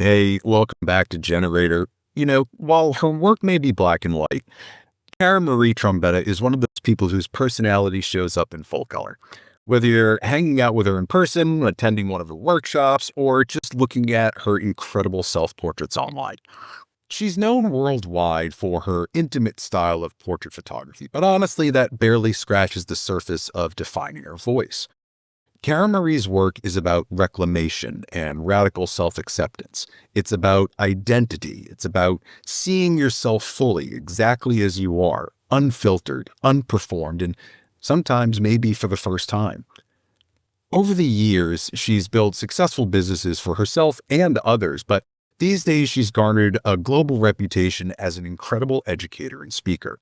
Hey, welcome back to Generator. While her work may be black and white, Kara Marie Trombetta is one of those people whose personality shows up in full color. Whether you're hanging out with her in person, attending one of her workshops, or just looking at her incredible self-portraits online. She's known worldwide for her intimate style of portrait photography, but honestly, that barely scratches the surface of defining her voice. Kara Marie's work is about reclamation and radical self-acceptance. It's about identity. It's about seeing yourself fully, exactly as you are, unfiltered, unperformed, and sometimes maybe for the first time. Over the years, she's built successful businesses for herself and others, but these days she's garnered a global reputation as an incredible educator and speaker.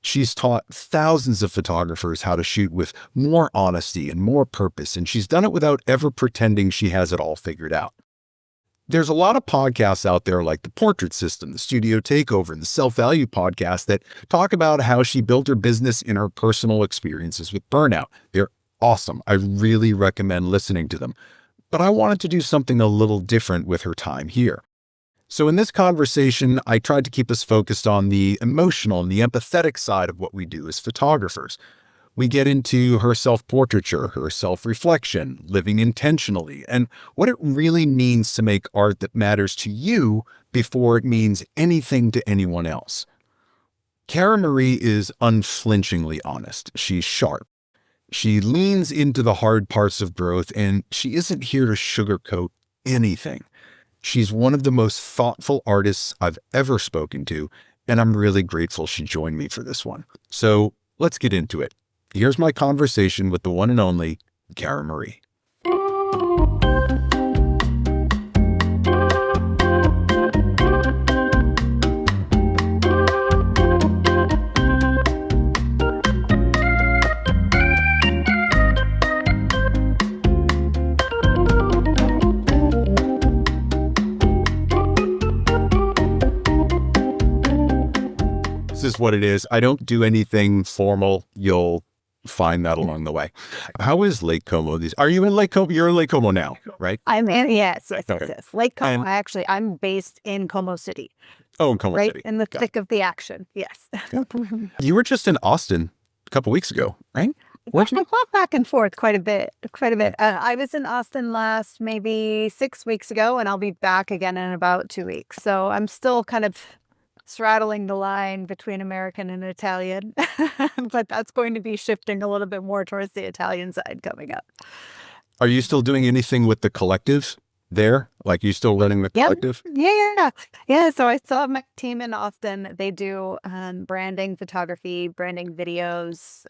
She's taught thousands of photographers how to shoot with more honesty and more purpose, and she's done it without ever pretending she has it all figured out. There's a lot of podcasts out there like The Portrait System, The Studio Takeover, and the Self-Value podcast that talk about how she built her business in her personal experiences with burnout. They're awesome. I really recommend listening to them. But I wanted to do something a little different with her time here. So in this conversation, I tried to keep us focused on the emotional and the empathetic side of what we do as photographers. We get into her self-portraiture, her self-reflection, living intentionally, and what it really means to make art that matters to you before it means anything to anyone else. Kara Marie is unflinchingly honest. She's sharp. She leans into the hard parts of growth, and she isn't here to sugarcoat anything. She's one of the most thoughtful artists I've ever spoken to, and I'm really grateful she joined me for this one. So let's get into it. Here's my conversation with the one and only Kara Marie. This is what it is. I don't do anything formal. You'll find that along the way. How is Lake Como? Are you in Lake Como? You're in Lake Como now, right? I'm in, yes. Okay. Lake Como, I'm based in Como City. Oh, in Como right City. In the thick of the action, yes. You were just in Austin a couple weeks ago, right? Weren't you? I walk back and forth quite a bit. I was in Austin last maybe 6 weeks ago, and I'll be back again in about 2 weeks. So I'm still kind of straddling the line between American and Italian, but that's going to be shifting a little bit more towards the Italian side coming up. Are you still doing anything with the collective there? Like, you still running the collective? Yeah. So I still have my team in Austin. They do branding, photography, branding videos.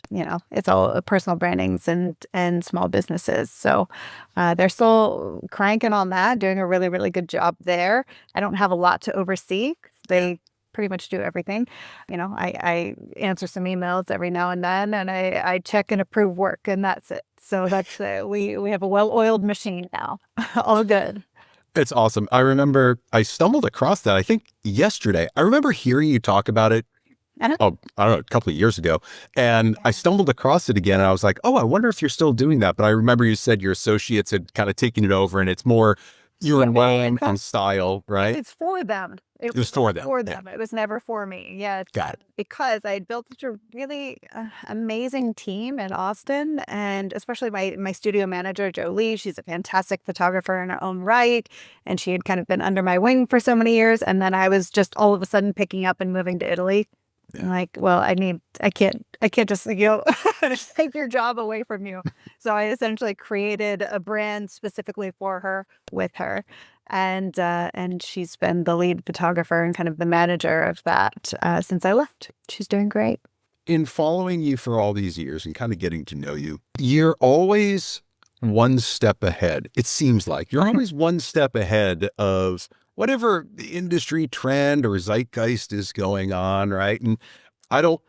It's all personal brandings and small businesses. So they're still cranking on that, doing a really, really good job there. I don't have a lot to oversee. They pretty much do everything. I answer some emails every now and then, and I check and approve work, and that's it. So that's we have a well-oiled machine now. All good. It's awesome. I remember I stumbled across that, I think yesterday. I remember hearing you talk about it, I don't know, a couple of years ago. And I stumbled across it again, and I was like, oh, I wonder if you're still doing that. But I remember you said your associates had kind of taken it over, and it's more your own style, right? It's for them. It was for them. It was never for me. Yeah. Got it. Because I had built such a really amazing team in Austin, and especially my studio manager, Jolie. She's a fantastic photographer in her own right. And she had kind of been under my wing for so many years. And then I was just all of a sudden picking up and moving to Italy. Yeah. I'm like, well, I can't just, take your job away from you. So I essentially created a brand specifically for her, with her. And she's been the lead photographer and kind of the manager of that since I left. She's doing great. In following you for all these years and kind of getting to know you, you're always one step ahead. It seems like you're always one step ahead of whatever the industry trend or zeitgeist is going on, right? And I don't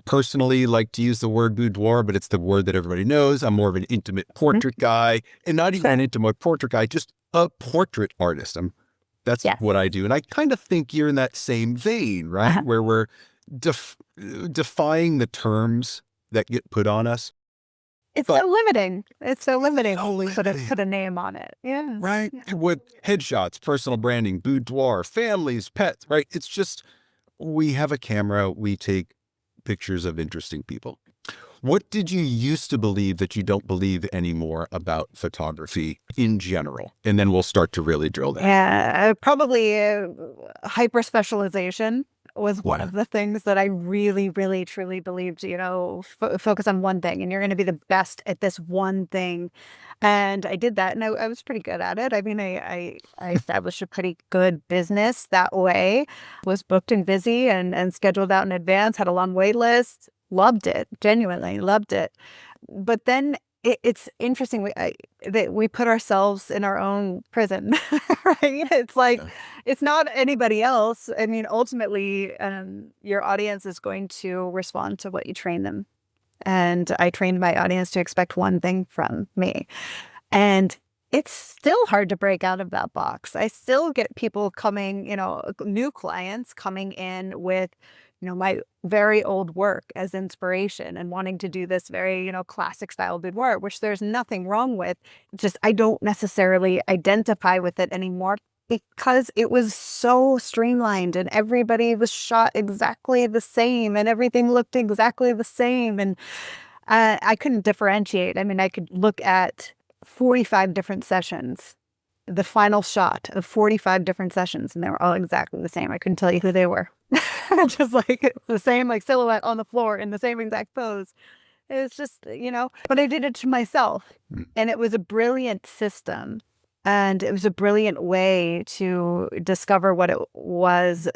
personally like to use the word boudoir, but it's the word that everybody knows. I'm more of an intimate portrait guy, and not even an intimate portrait guy, just a portrait artist. That's what I do. And I kind of think you're in that same vein, right? Where we're defying the terms that get put on us. It's But so limiting. It's so limiting. so Put a name on it. Yeah. right? Yeah. With headshots, personal branding, boudoir, families, pets, right? It's just, we have a camera, we take pictures of interesting people. What did you used to believe that you don't believe anymore about photography in general? And then we'll start to really drill down. Yeah, probably hyper specialization was one Yeah. of the things that I really, really, truly believed. Focus on one thing, and you're going to be the best at this one thing. And I did that, and I was pretty good at it. I mean, I established a pretty good business that way. Was booked and busy, and scheduled out in advance. Had a long wait list. Loved it, genuinely loved it. But then it's interesting that we put ourselves in our own prison, right? It's like, Yeah. it's not anybody else. I mean, ultimately, your audience is going to respond to what you train them. And I trained my audience to expect one thing from me. And it's still hard to break out of that box. I still get people coming, new clients coming in with, my very old work as inspiration and wanting to do this very, classic style boudoir, which there's nothing wrong with. Just I don't necessarily identify with it anymore because it was so streamlined and everybody was shot exactly the same and everything looked exactly the same. And I couldn't differentiate. I mean, I could look at 45 different sessions, the final shot of 45 different sessions, and they were all exactly the same. I couldn't tell you who they were. Just like the same like silhouette on the floor in the same exact pose. It was just, but I did it to myself. And it was a brilliant system. And it was a brilliant way to discover what it was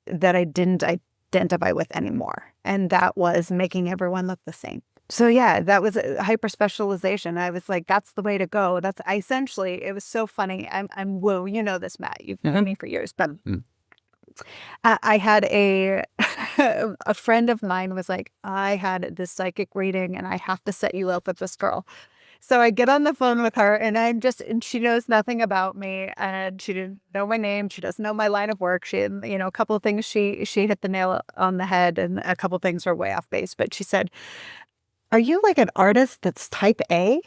that I didn't identify with anymore. And that was making everyone look the same. So yeah, that was a hyper specialization. I was like, that's the way to go. Essentially, it was so funny. I'm woo, you know this, Matt. You've known me for years, but I had a friend of mine was like, I had this psychic reading and I have to set you up with this girl. So I get on the phone with her and she knows nothing about me and she didn't know my name. She doesn't know my line of work. She, a couple of things she hit the nail on the head and a couple of things are way off base. But she said, are you like an artist that's type A?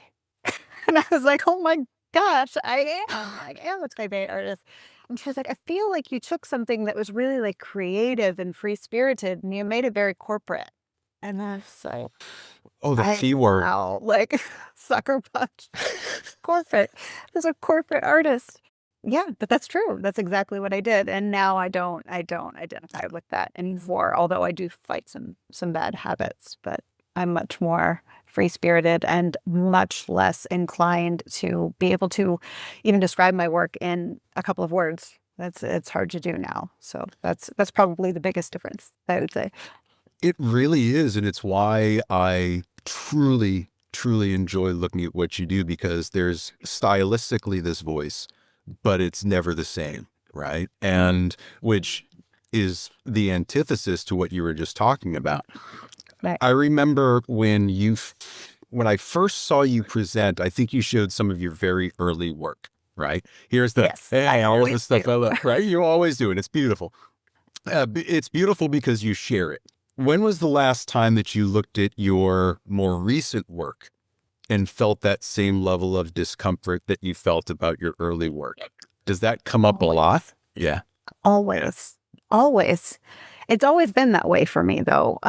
And I was like, oh my gosh, I am a type A artist. And she was like, I feel like you took something that was really like creative and free spirited and you made it very corporate. And I was like, Oh, the C word. wow, like sucker punch. Corporate. As a corporate artist. Yeah, but that's true. That's exactly what I did. And now I don't identify with that anymore, although I do fight some bad habits, but I'm much more free-spirited and much less inclined to be able to even describe my work in a couple of words. It's hard to do now. So that's probably the biggest difference, I would say. It really is. And it's why I truly, truly enjoy looking at what you do, because there's stylistically this voice, but it's never the same, right? And which is the antithesis to what you were just talking about. Right. I remember when I first saw you present, I think you showed some of your very early work, right? Here's the, Yes, hey, I all always this stuff, do. right? You always do, and it's beautiful. It's beautiful because you share it. When was the last time that you looked at your more recent work and felt that same level of discomfort that you felt about your early work? Does that come up a lot? Yeah. Always. It's always been that way for me though.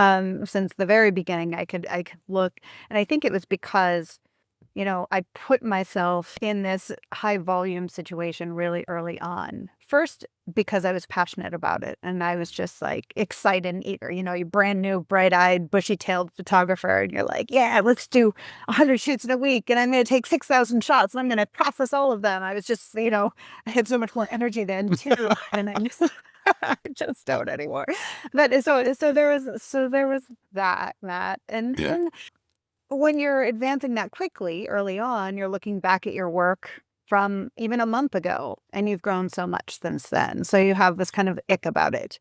Since the very beginning, I could look, and I think it was because, I put myself in this high volume situation really early on. First, because I was passionate about it and I was just like excited and eager. You're brand new, bright eyed, bushy tailed photographer. And you're like, yeah, let's do 100 shoots in a week. And I'm going to take 6,000 shots and I'm going to process all of them. I was just, I had so much more energy then too. And I just don't anymore. But so there was that, Matt. And Yeah. then when you're advancing that quickly early on, you're looking back at your work from even a month ago and you've grown so much since then. So you have this kind of ick about it.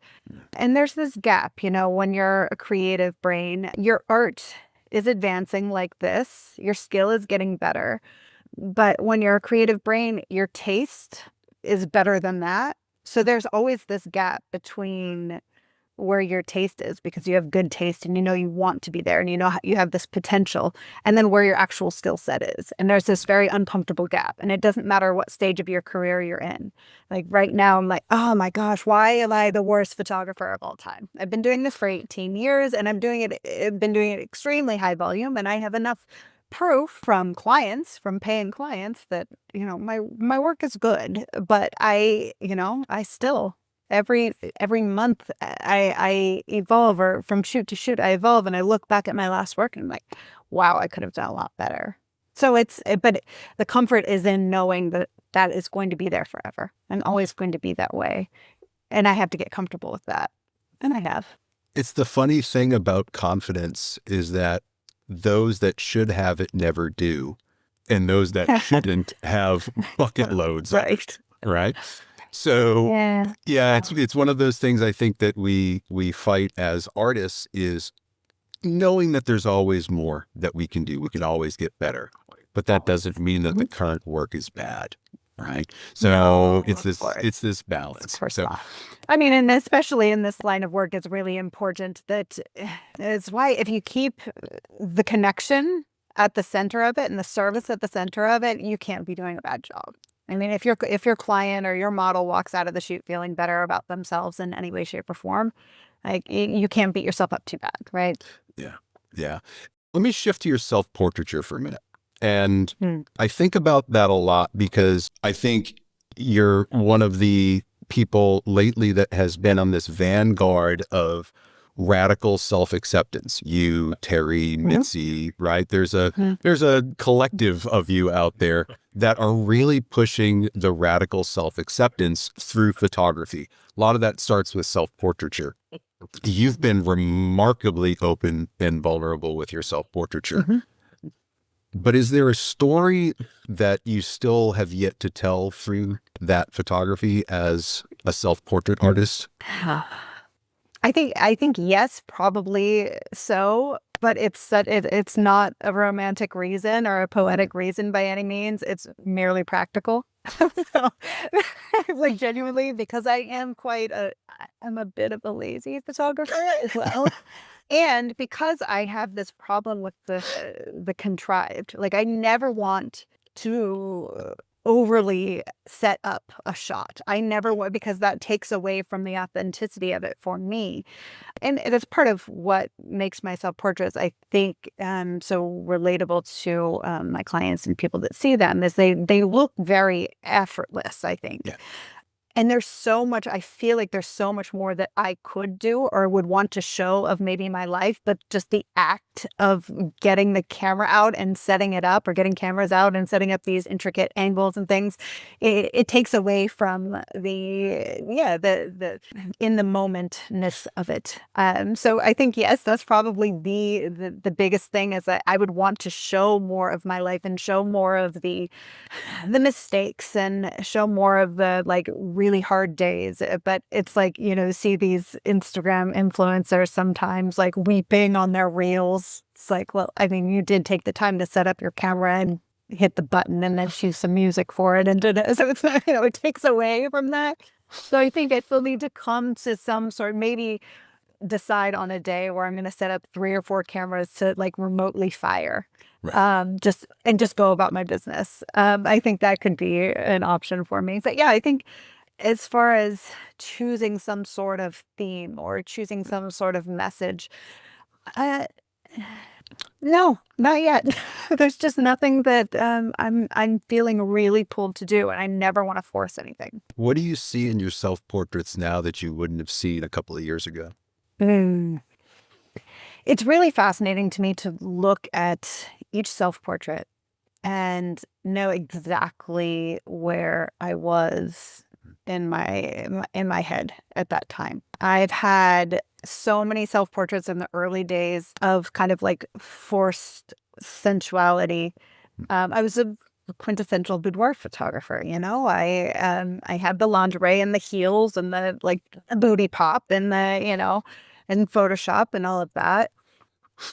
And there's this gap, when you're a creative brain, your art is advancing like this, your skill is getting better. But when you're a creative brain, your taste is better than that. So there's always this gap between where your taste is because you have good taste and you know you want to be there and you know you have this potential, and then where your actual skill set is. And there's this very uncomfortable gap, and it doesn't matter what stage of your career you're in. Like right now, I'm like, oh my gosh, why am I the worst photographer of all time? I've been doing this for 18 years and I've been doing it extremely high volume, and I have enough proof from clients, from paying clients, that my work is good. But I still every month I evolve, or from shoot to shoot I evolve, and I look back at my last work and I'm like, wow, I could have done a lot better. So but the comfort is in knowing that that is going to be there forever and always going to be that way, and I have to get comfortable with that, and I have. It's the funny thing about confidence is that those that should have it never do, and those that shouldn't have bucket loads of it, right? So yeah, it's one of those things I think that we fight as artists, is knowing that there's always more that we can do. We can always get better, but that doesn't mean that the current work is bad, right? So No, it's of course. this balance. Of course So not. I mean, and especially in this line of work, it's really important that it's why if you keep the connection at the center of it and the service at the center of it, you can't be doing a bad job. I mean, if your client or your model walks out of the shoot feeling better about themselves in any way, shape, or form, like you can't beat yourself up too bad, right? yeah. Let me shift to your self-portraiture for a minute. And Hmm. I think about that a lot because I think you're one of the people lately that has been on this vanguard of radical self-acceptance. You, Terry, Mitzi, right? There's a collective of you out there that are really pushing the radical self-acceptance through photography. A lot of that starts with self-portraiture. You've been remarkably open and vulnerable with your self-portraiture. But is there a story that you still have yet to tell through that photography as a self-portrait artist? I think yes, probably so, but it's not a romantic reason or a poetic reason by any means. It's merely practical. So, like genuinely, because I'm a bit of a lazy photographer as well. And because I have this problem with the contrived, like I never want to overly set up a shot. I never would, because that takes away from the authenticity of it for me. And that's part of what makes my self-portraits, I think, so relatable to my clients and people that see them, is they look very effortless, I think. Yeah. And I feel like there's so much more that I could do or would want to show of maybe my life, but just the act of getting the camera out and setting it up, or getting cameras out and setting up these intricate angles and things, it takes away from the in the momentness of it. So I think, yes, that's probably the biggest thing, is that I would want to show more of my life and show more of the mistakes and show more of the like really hard days. But it's like, see these Instagram influencers sometimes like weeping on their reels. It's like, well, I mean, you did take the time to set up your camera and hit the button and then choose some music for it. And so it's not, it takes away from that. So I think I still need to come to some sort, maybe decide on a day where I'm going to set up 3 or 4 cameras to like remotely fire. Right. Just go about my business. I think that could be an option for me. But yeah, I think as far as choosing some sort of theme or choosing some sort of message, uh, no, not yet. There's just nothing that I'm feeling really pulled to do, and I never want to force anything. What do you see in your self-portraits now that you wouldn't have seen a couple of years ago? Mm. It's really fascinating to me to look at each self-portrait and know exactly where I was in my head at that time. I've had so many self-portraits in the early days of kind of like forced sensuality. I was a quintessential boudoir photographer, I had the lingerie and the heels and the like booty pop and and Photoshop and all of that.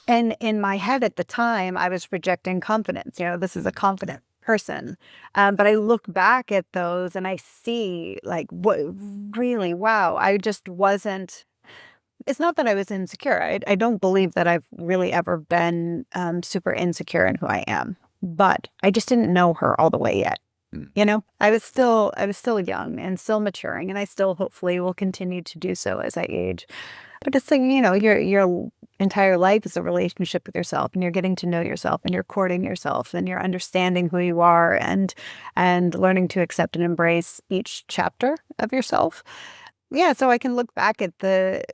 And in my head at the time, I was projecting confidence. This is a confident person. But I look back at those and I see like, what really, wow, I just wasn't. it's not that I was insecure. I don't believe that I've really ever been super insecure in who I am, but I just didn't know her all the way yet. You know, I was still young and still maturing, and I still hopefully will continue to do so as I age. But it's like, you know, your entire life is a relationship with yourself, and you're getting to know yourself, and you're courting yourself, and you're understanding who you are, and learning to accept and embrace each chapter of yourself. Yeah, so I can look back at the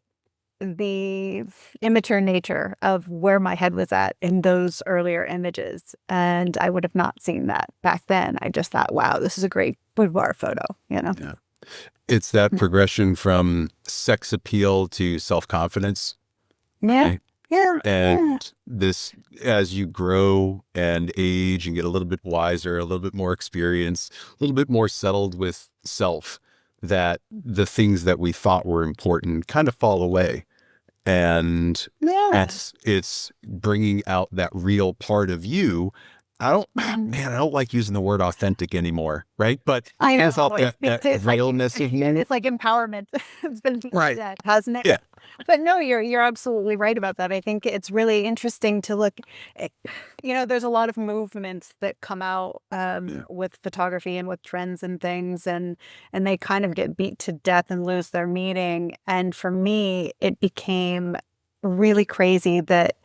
immature nature of where my head was at in those earlier images. And I would have not seen that back then. I just thought, wow, this is a great boudoir photo, you know? Yeah. It's that progression from sex appeal to self-confidence. Yeah. Right? Yeah. And this, as you grow and age and get a little bit wiser, a little bit more experience, a little bit more settled with self, that the things that we thought were important kind of fall away. And Yeah. it's bringing out that real part of you. I don't like using the word authentic anymore, right? But I know. it's all that realness of you. It's like empowerment. It's been Right. said, hasn't it? Yeah. But no, you're absolutely right about that. I think it's really interesting to look at, you know, there's a lot of movements that come out with photography and with trends and things, and they kind of get beat to death and lose their meaning. And for me, it became really crazy that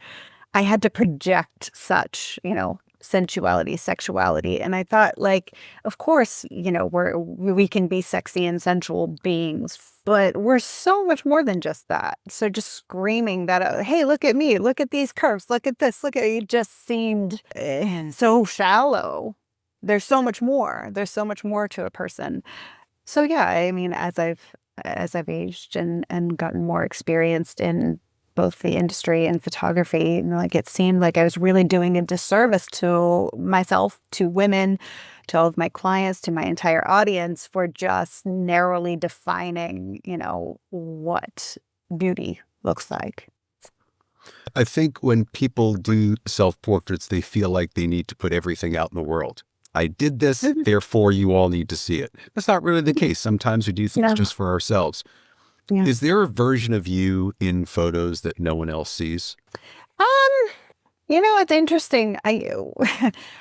I had to project such, you know, sensuality, sexuality. And I thought, like, of course, you know, we can be sexy and sensual beings, but we're so much more than just that. So just screaming that, hey, look at me, look at these curves, look at this, look at it just seemed so shallow. There's so much more. There's so much more to a person. So yeah, I mean, as I've aged and gotten more experienced in both the industry and photography, you know, like it seemed like I was really doing a disservice to myself, to women, to all of my clients, to my entire audience for just narrowly defining, you know, what beauty looks like. I think when people do self-portraits, they feel like they need to put everything out in the world. I did this, therefore you all need to see it. That's not really the case. Sometimes we do things just for ourselves. Yeah. Is there a version of you in photos that no one else sees? You know, it's interesting.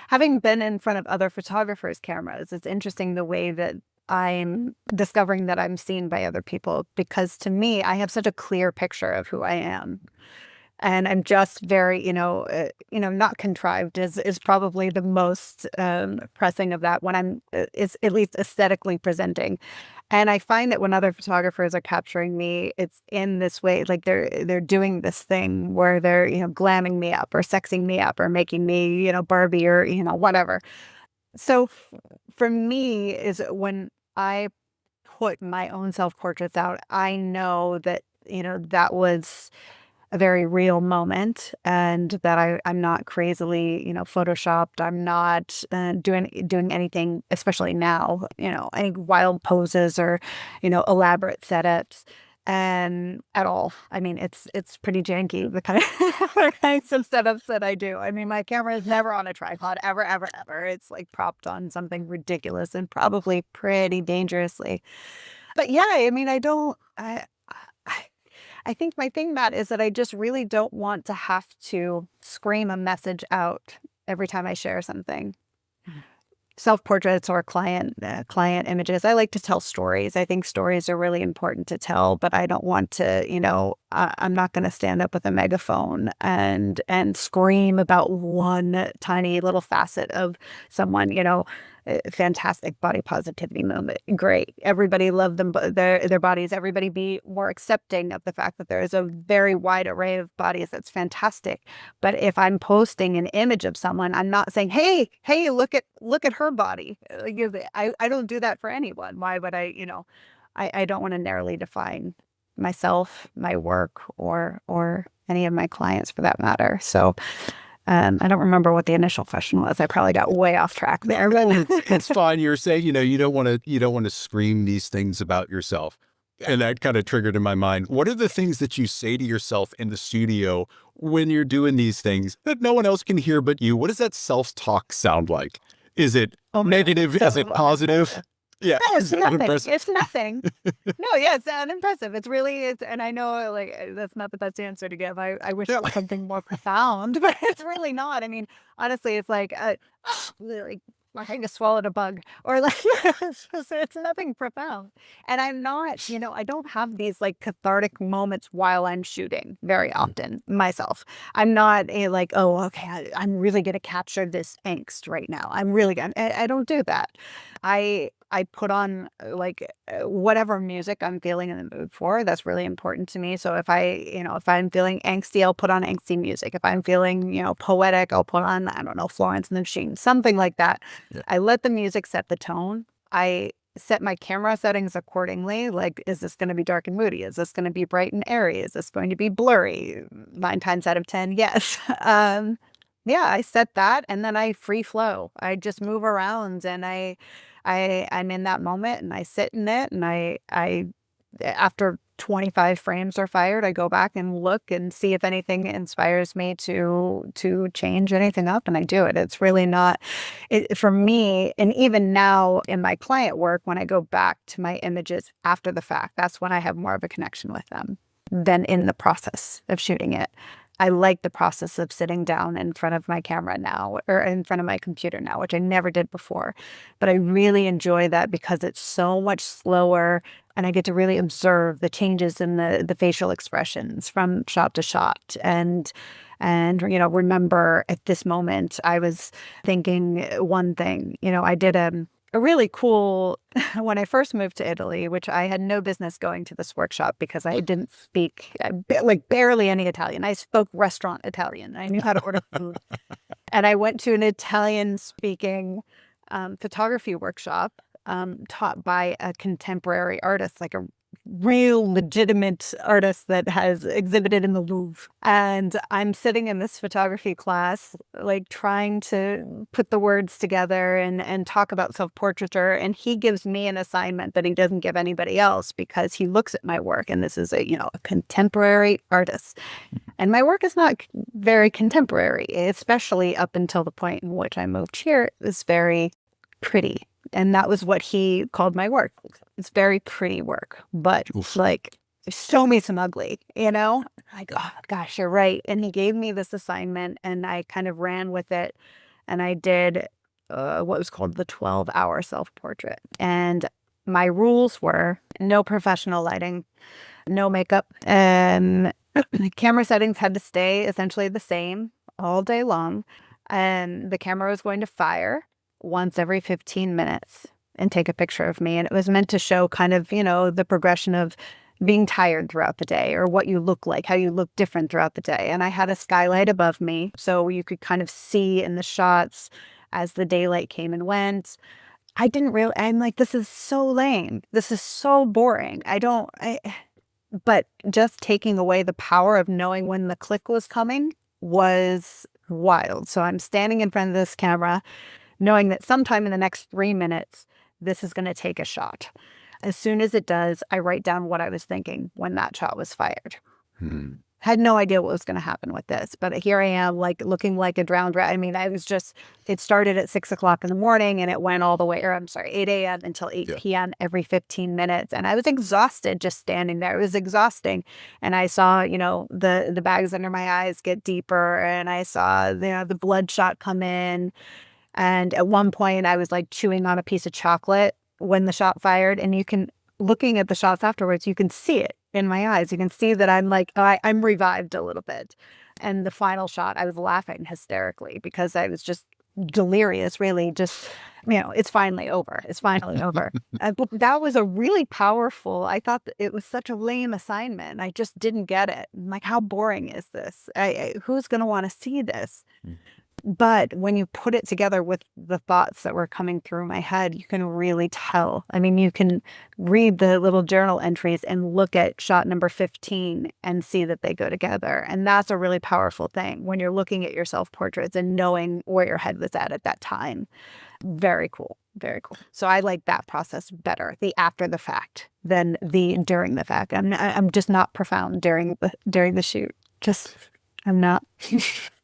Having been in front of other photographers' cameras, it's interesting the way that I'm discovering that I'm seen by other people, because to me, I have such a clear picture of who I am. And I'm just very, not contrived is probably the most pressing of that when I'm is at least aesthetically presenting. And I find that when other photographers are capturing me, it's in this way, like they're doing this thing where they're, you know, glamming me up or sexing me up or making me, you know, Barbie or, you know, whatever. So for me is when I put my own self-portraits out, I know that, you know, that was a very real moment, and that I'm not crazily, you know, photoshopped. I'm not doing anything, especially now, you know, any wild poses or, you know, elaborate setups, and at all. I mean, it's pretty janky, the kind of the kinds of setups that I do. I mean, my camera is never on a tripod, ever, ever, ever. It's like propped on something ridiculous and probably pretty dangerously. But yeah, I mean, I think my thing, Matt, is that I just really don't want to have to scream a message out every time I share something. Self-portraits or client images. I like to tell stories. I think stories are really important to tell, but I don't want to, you know, I'm not going to stand up with a megaphone and scream about one tiny little facet of someone, you know. Fantastic body positivity moment. Great. Everybody love them, their bodies. Everybody be more accepting of the fact that there is a very wide array of bodies. That's fantastic. But if I'm posting an image of someone, I'm not saying, hey, look at her body. I don't do that for anyone. Why would I, you know, I don't want to narrowly define myself, my work, or any of my clients for that matter. So I don't remember what the initial question was. I probably got way off track there. It's fine. You're saying, you know, you don't want to scream these things about yourself. And that kind of triggered in my mind. What are the things that you say to yourself in the studio when you're doing these things that no one else can hear but you? What does that self-talk sound like? Is it negative? Is it positive? Yeah. It's nothing. Unimpressive. It's nothing. No, yeah, it's unimpressive. It's really, and I know like that's not the best answer to give. I wish Yeah. it was something more profound, but it's really not. I mean, honestly, it's like, like I kind of swallowed a bug, or like it's nothing profound. And I'm not, I don't have these like cathartic moments while I'm shooting very often myself. I'm not a like, oh, okay, I'm really gonna capture this angst right now. I'm really gonna. I don't do that. I put on like whatever music I'm feeling in the mood for. That's really important to me. So if I'm feeling angsty, I'll put on angsty music. If I'm feeling, poetic, I'll put on, I don't know, Florence and the Machine, something like that. Yeah. I let the music set the tone. I set my camera settings accordingly. Like, is this going to be dark and moody? Is this going to be bright and airy? Is this going to be blurry? 9 times out of 10, yes. Yeah, I set that and then I free flow. I just move around and I'm in that moment and I sit in it and I after 25 frames are fired, I go back and look and see if anything inspires me to change anything up, and I do it. It's really not for me. And even now in my client work, when I go back to my images after the fact, that's when I have more of a connection with them than in the process of shooting it. I like the process of sitting down in front of my camera now, or in front of my computer now, which I never did before. But I really enjoy that because it's so much slower and I get to really observe the changes in the facial expressions from shot to shot. And remember at this moment, I was thinking one thing. I did a really cool, when I first moved to Italy, which I had no business going to this workshop because I didn't speak like barely any Italian. I spoke restaurant Italian. I knew how to order food. And I went to an Italian speaking photography workshop taught by a contemporary artist, like a real legitimate artist that has exhibited in the Louvre. And I'm sitting in this photography class, like trying to put the words together and talk about self-portraiture. And he gives me an assignment that he doesn't give anybody else because he looks at my work. And this is a contemporary artist. And my work is not very contemporary, especially up until the point in which I moved here. It was very pretty. And that was what he called my work. It's very pretty work, but like, show me some ugly, Like, oh gosh, you're right. And he gave me this assignment and I kind of ran with it. And I did what was called the 12-hour self-portrait. And my rules were no professional lighting, no makeup, and the camera settings had to stay essentially the same all day long. And the camera was going to fire once every 15 minutes and take a picture of me. And it was meant to show kind of, the progression of being tired throughout the day or what you look like, how you look different throughout the day. And I had a skylight above me so you could kind of see in the shots as the daylight came and went. I'm like, this is so lame. This is so boring. But just taking away the power of knowing when the click was coming was wild. So I'm standing in front of this camera, knowing that sometime in the next 3 minutes, this is going to take a shot. As soon as it does, I write down what I was thinking when that shot was fired. Had no idea what was going to happen with this, but here I am, like looking like a drowned rat. I mean, it started at 6 o'clock in the morning and it went all the way, 8 a.m. until 8 p.m. every 15 minutes. And I was exhausted just standing there. It was exhausting. And I saw, the bags under my eyes get deeper and I saw, the bloodshot come in. And at one point I was like chewing on a piece of chocolate when the shot fired. And looking at the shots afterwards, you can see it in my eyes. You can see that I'm like, I'm revived a little bit. And the final shot, I was laughing hysterically because I was just delirious, really just, it's finally over. It's finally over. That was a really powerful, I thought that it was such a lame assignment. I just didn't get it. I'm like, how boring is this? Who's going to want to see this? But when you put it together with the thoughts that were coming through my head, you can really tell. I mean, you can read the little journal entries and look at shot number 15 and see that they go together. And that's a really powerful thing when you're looking at your self-portraits and knowing where your head was at that time. Very cool. Very cool. So I like that process better, the after the fact, than the during the fact. I'm just not profound during the shoot. I'm not.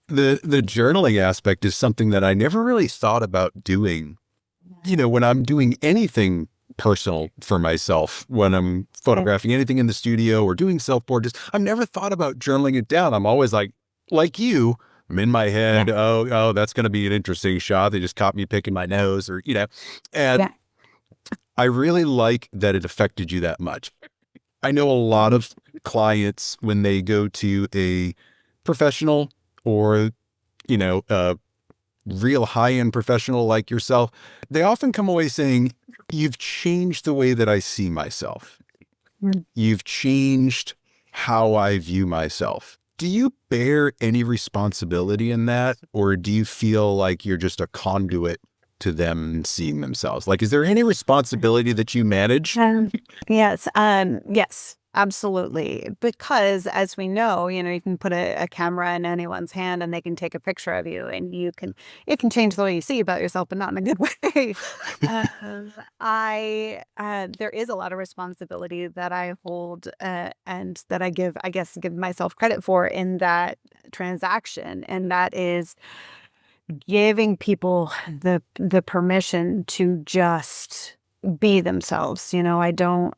The journaling aspect is something that I never really thought about doing. When I'm doing anything personal for myself when I'm photographing anything in the studio or doing self-portraits. I've never thought about journaling it down. I'm always like you, I'm in my head. Yeah. Oh, that's going to be an interesting shot. They just caught me picking my nose or, and Yeah. I really like that it affected you that much. I know a lot of clients when they go to a professional or, a real high-end professional like yourself, they often come away saying, you've changed the way that I see myself. Mm. You've changed how I view myself. Do you bear any responsibility in that? Or do you feel like you're just a conduit to them seeing themselves? Like, is there any responsibility that you manage? Yes. Yes, absolutely. Because as we know, you can put a camera in anyone's hand and they can take a picture of you, and it can change the way you see about yourself, but not in a good way. There is a lot of responsibility that I hold, and that I give myself credit for in that transaction. And that is giving people the permission to just be themselves. I don't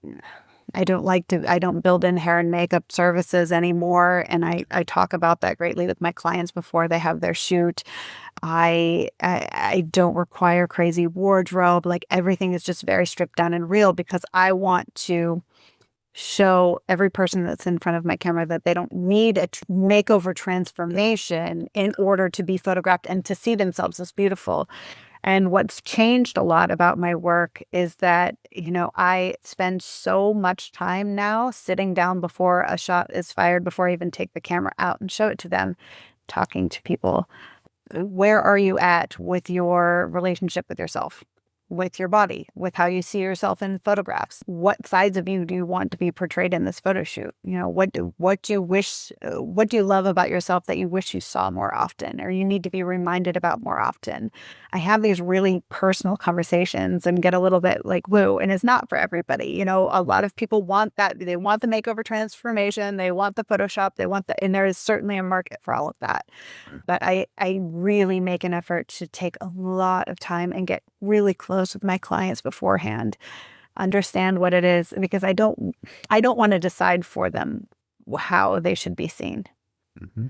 build in hair and makeup services anymore. And I talk about that greatly with my clients before they have their shoot. I don't require crazy wardrobe. Like, everything is just very stripped down and real, because I want to show every person that's in front of my camera that they don't need a makeover transformation in order to be photographed and to see themselves as beautiful. And what's changed a lot about my work is that, I spend so much time now sitting down before a shot is fired, before I even take the camera out and show it to them, talking to people. Where are you at with your relationship with yourself, with your body, with how you see yourself in photographs? What sides of you do you want to be portrayed in this photo shoot? What do you love about yourself that you wish you saw more often, or you need to be reminded about more often? I have these really personal conversations and get a little bit like woo, and it's not for everybody. A lot of people want that. They want the makeover transformation. They want the Photoshop. And there is certainly a market for all of that. But I really make an effort to take a lot of time and get really close with my clients beforehand, understand what it is, because I don't want to decide for them how they should be seen. Mm-hmm.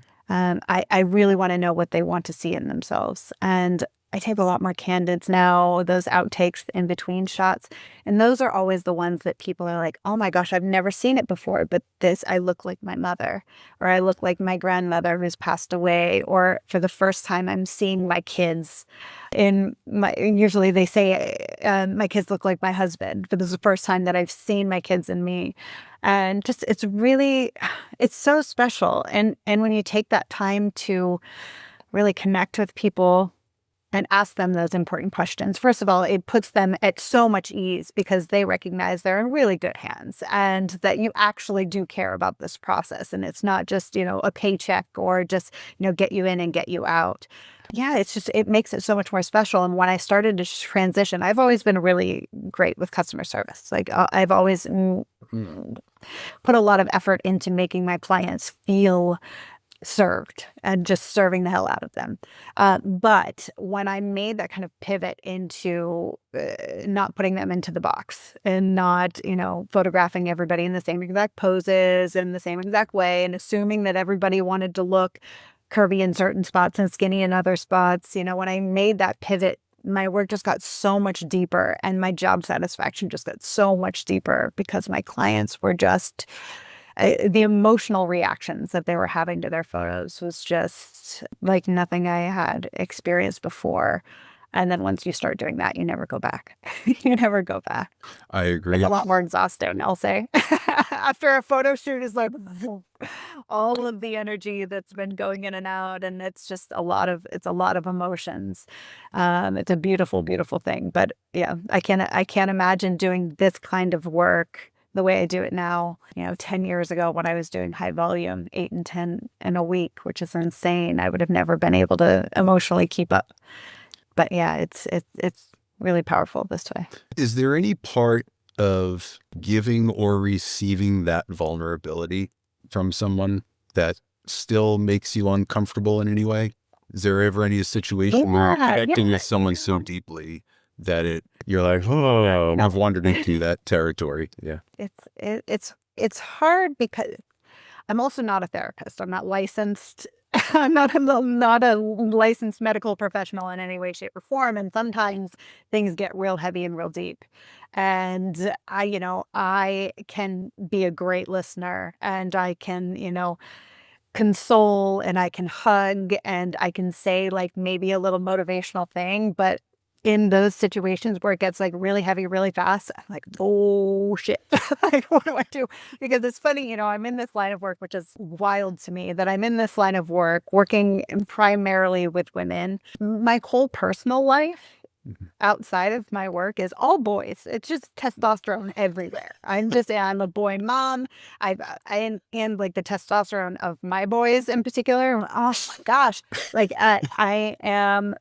I really want to know what they want to see in themselves. And I tape a lot more candids now, those outtakes in between shots. And those are always the ones that people are like, oh my gosh, I've never seen it before, but I look like my mother, or I look like my grandmother who's passed away, or for the first time I'm seeing my kids. Usually they say, my kids look like my husband, but this is the first time that I've seen my kids in me. And just, it's so special. And when you take that time to really connect with people and ask them those important questions, first of all, it puts them at so much ease, because they recognize they're in really good hands and that you actually do care about this process. And it's not just, a paycheck or just, get you in and get you out. Yeah, it makes it so much more special. And when I started to transition, I've always been really great with customer service. Like, I've always put a lot of effort into making my clients feel served and just serving the hell out of them. But when I made that kind of pivot into not putting them into the box and not, photographing everybody in the same exact poses and the same exact way, and assuming that everybody wanted to look curvy in certain spots and skinny in other spots, when I made that pivot, my work just got so much deeper, and my job satisfaction just got so much deeper, because my clients were just the emotional reactions that they were having to their photos was just like nothing I had experienced before. And then once you start doing that, you never go back. You never go back. I agree. It's a lot more exhausting, I'll say. After a photo shoot is like all of the energy that's been going in and out, and it's just a lot of emotions. It's a beautiful, beautiful thing. But yeah, I can't imagine doing this kind of work the way I do it now. 10 years ago when I was doing high volume, 8 and 10 in a week, which is insane. I would have never been able to emotionally keep up. But yeah, it's really powerful this way. Is there any part of giving or receiving that vulnerability from someone that still makes you uncomfortable in any way? Is there ever any situation where you're connecting with someone so deeply you're like, oh, I've wandered into that territory. Yeah. It's hard because I'm also not a therapist. I'm not licensed. I'm not a licensed medical professional in any way, shape, or form. And sometimes things get real heavy and real deep. And I can be a great listener, and I can, console, and I can hug, and I can say like maybe a little motivational thing. But in those situations where it gets like really heavy really fast, I'm like, oh shit. Like, what do I do? Because it's funny, I'm in this line of work, which is wild to me, that I'm in this line of work working primarily with women. My whole personal life outside of my work is all boys. It's just testosterone everywhere. I'm a boy mom. And like the testosterone of my boys in particular. Oh my gosh. Like I am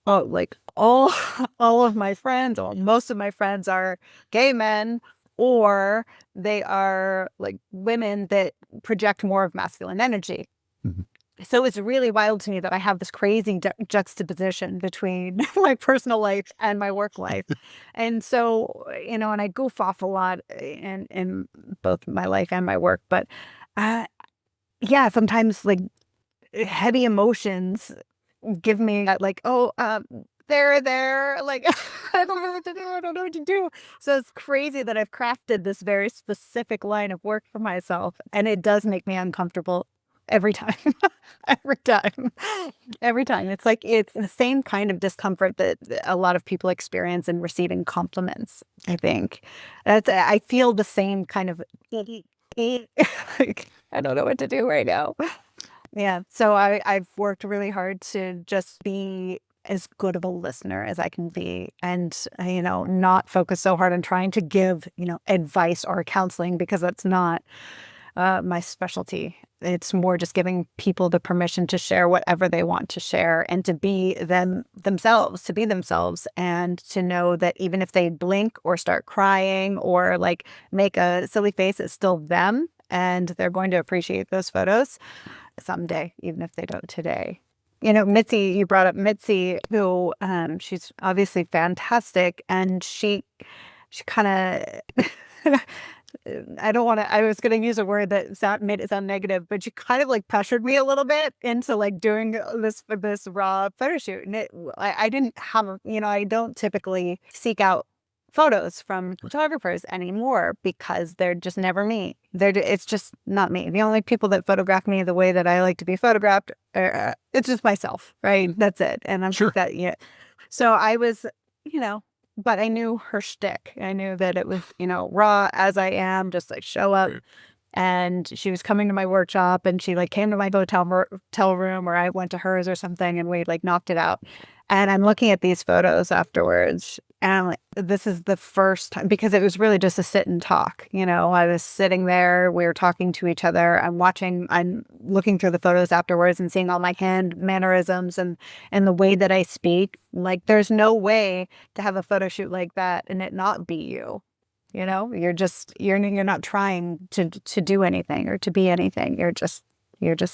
like all of my friends, or most of my friends, are gay men, or they are like women that project more of masculine energy. Mhm. So it's really wild to me that I have this crazy juxtaposition between my personal life and my work life. And so, and I goof off a lot in both my life and my work. But yeah, sometimes like heavy emotions give me that, like, oh, there, like, I don't know what to do. I don't know what to do. So it's crazy that I've crafted this very specific line of work for myself. And it does make me uncomfortable every time. Every time. Every time. It's like, it's the same kind of discomfort that a lot of people experience in receiving compliments, I think. I feel the same kind of, like, I don't know what to do right now. Yeah. So I've worked really hard to just be as good of a listener as I can be, and, not focus so hard on trying to give, advice or counseling, because that's not my specialty. It's more just giving people the permission to share whatever they want to share, and to be themselves, and to know that even if they blink or start crying or like make a silly face, it's still them, and they're going to appreciate those photos someday, even if they don't today. Mitzi, you brought up Mitzi, who she's obviously fantastic, and she kind of I was going to use a word that made it sound negative, but she kind of like pressured me a little bit into like doing this raw photo shoot. And I didn't have, I don't typically seek out photos from photographers anymore, because they're just never me. It's just not me. The only people that photograph me the way that I like to be photographed, it's just myself, right? That's it. And I'm Sure. that, yeah. So I was, but I knew her shtick. I knew that it was, raw as I am, just like show up. And she was coming to my workshop, and she like came to my hotel room, or I went to hers or something, and we like knocked it out. And I'm looking at these photos afterwards, and I'm like, this is the first time, because it was really just a sit and talk. I was sitting there, we were talking to each other. I'm looking through the photos afterwards and seeing all my hand mannerisms and the way that I speak. Like, there's no way to have a photo shoot like that and it not be you. You're not trying to do anything or to be anything. You're just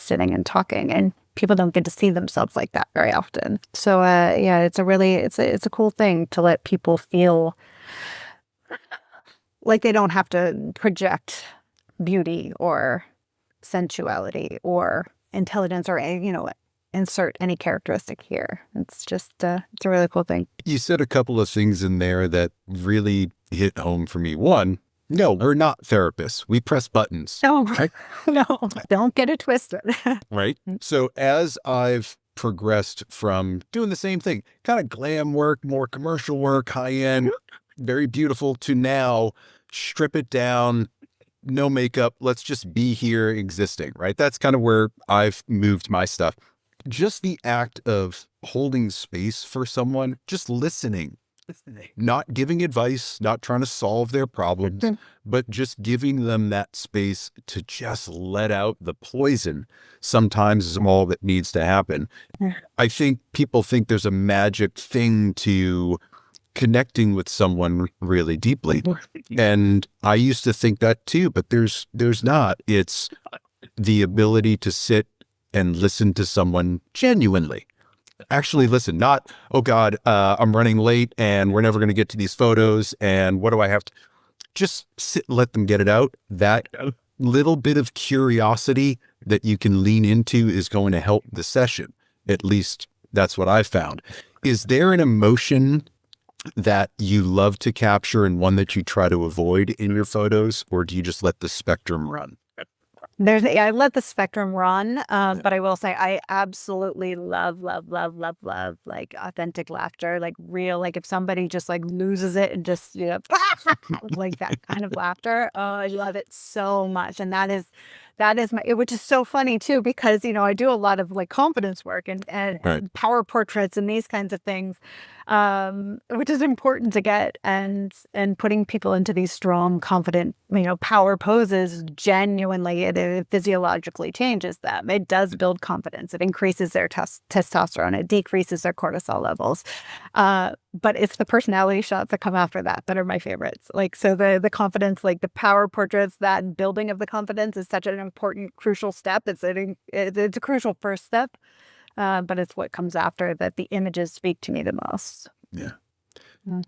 sitting and talking, and people don't get to see themselves like that very often. So yeah, it's a cool thing to let people feel like they don't have to project beauty or sensuality or intelligence, or insert any characteristic here. It's just it's a really cool thing. You said a couple of things in there that really hit home for me. One, no, we're not therapists. We press buttons. No, right? no, don't get it twisted. Right? So as I've progressed from doing the same thing, kind of glam work, more commercial work, high end, very beautiful, to now strip it down, no makeup, let's just be here existing, right? That's kind of where I've moved my stuff. Just the act of holding space for someone, just listening, not giving advice, not trying to solve their problems, but just giving them that space to just let out the poison sometimes is all that needs to happen. I think people think there's a magic thing to connecting with someone really deeply. And I used to think that too, but there's not. It's the ability to sit and listen to someone genuinely. actually listen, not, oh God, I'm running late and we're never going to get to these photos. And what do I have to just sit and let them get it out? That little bit of curiosity that you can lean into is going to help the session. At least that's what I've found. Is there an emotion that you love to capture and one that you try to avoid in your photos, or do you just let the spectrum run? I let the spectrum run, but I will say I absolutely love like authentic laughter, like real, like if somebody just like loses it and just, like that kind of laughter. Oh, I love it so much. And that is which is so funny too, because, I do a lot of like confidence work and Right. power portraits and these kinds of things, which is important to get, and putting people into these strong, confident, power poses genuinely, it physiologically changes them. It does build confidence. It increases their testosterone. It decreases their cortisol levels. But it's the personality shots that come after that are my favorites. Like, so the confidence, like the power portraits, that building of the confidence is such an important, crucial step. It's a crucial first step. But it's what comes after that the images speak to me the most. Yeah. Mm.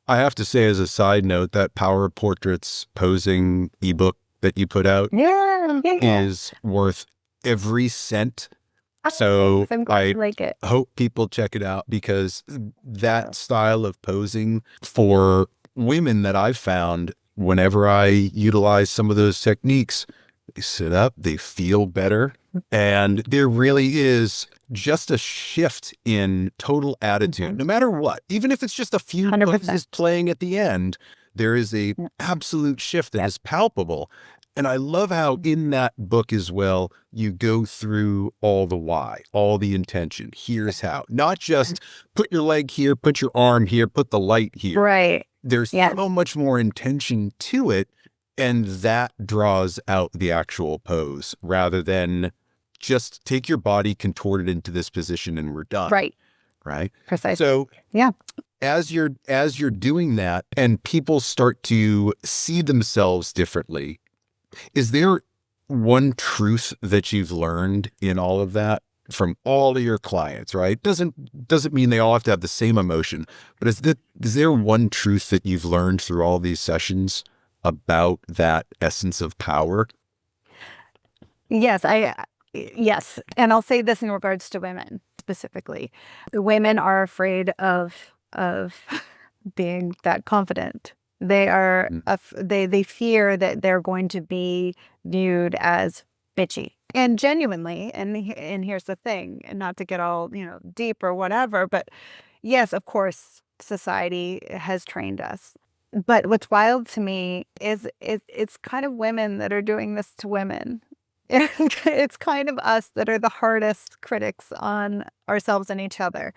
I have to say, as a side note, that Power Portraits posing ebook that you put out is worth every cent. So I'm glad I you like it. hope people check it out, because that style of posing for women that I've found, whenever I utilize some of those techniques, they sit up, they feel better. And there really is just a shift in total attitude, no matter what. Even if it's just a few 100%. poses playing at the end, there is a absolute shift that is palpable. And I love how in that book as well, you go through all the why, all the intention. Here's how. Not just put your leg here, put your arm here, put the light here. Right. There's so much more intention to it. And that draws out the actual pose, rather than just take your body, contort it into this position, and we're done. Right. Right. Precisely. So yeah. as you're doing that and people start to see themselves differently, is there one truth that you've learned in all of that from all of your clients, right? Doesn't mean they all have to have the same emotion, but is there one truth that you've learned through all these sessions about that essence of power? Yes, yes. And I'll say this in regards to women specifically. Women are afraid of being that confident. They are they fear that they're going to be viewed as bitchy. And genuinely, and here's the thing, and not to get all, deep or whatever, but yes, of course, society has trained us. But what's wild to me is it's kind of women that are doing this to women. It's kind of us that are the hardest critics on ourselves and each other.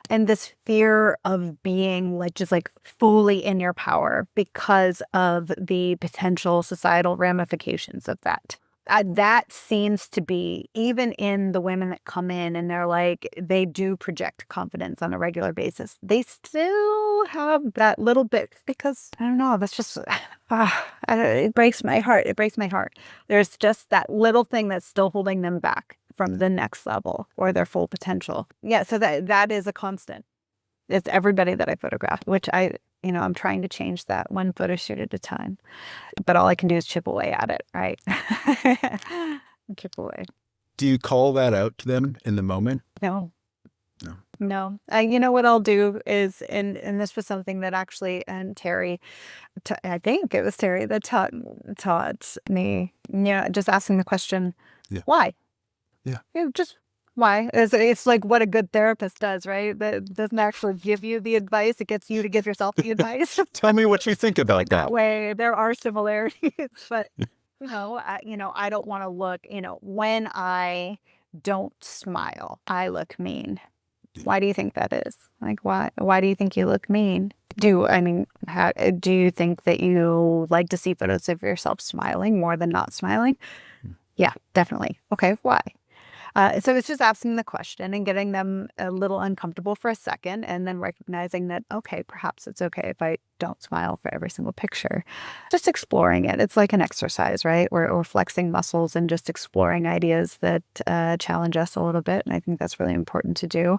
And this fear of being just fully in your power because of the potential societal ramifications of that. That seems to be, even in the women that come in and they do project confidence on a regular basis, they still have that little bit, because I don't know, that's just, it breaks my heart. It breaks my heart. There's just that little thing that's still holding them back from the next level or their full potential. Yeah, so that is a constant. It's everybody that I photograph, which I'm trying to change that one photo shoot at a time. But all I can do is chip away at it, right? Chip away. Do you call that out to them in the moment? No. No. You know what I'll do is, and this was something that actually, and Terry, I think it was Terry that taught me, just asking the question, why? Yeah. Just why? It's like what a good therapist does, right? That doesn't actually give you the advice. It gets you to give yourself the advice. Tell me what you think about that. Way there are similarities, but I don't want to look, when I don't smile, I look mean. Why do you think that is? Why do you think you look mean? Do you think that you like to see photos of yourself smiling more than not smiling? Yeah, definitely. Okay, why? So it's just asking the question and getting them a little uncomfortable for a second, and then recognizing that, okay, perhaps it's okay if I don't smile for every single picture. Just exploring it. It's like an exercise, right? We're flexing muscles and just exploring ideas that challenge us a little bit. And I think that's really important to do.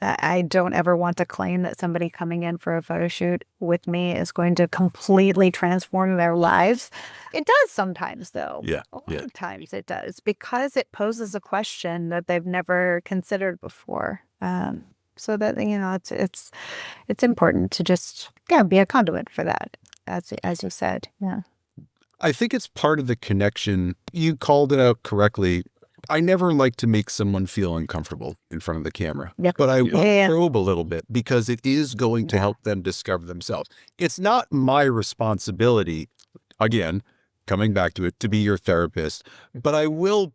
I don't ever want to claim that somebody coming in for a photo shoot with me is going to completely transform their lives. It does sometimes, though. Yeah. A lot Yeah. of times it does, because it poses a question that they've never considered before. So that, it's important to just be a conduit for that, as you said. Yeah. I think it's part of the connection. You called it out correctly. I never like to make someone feel uncomfortable in front of the camera, Yep. but I will Yeah. probe a little bit because it is going to help them discover themselves. It's not my responsibility, again, coming back to it, to be your therapist, but I will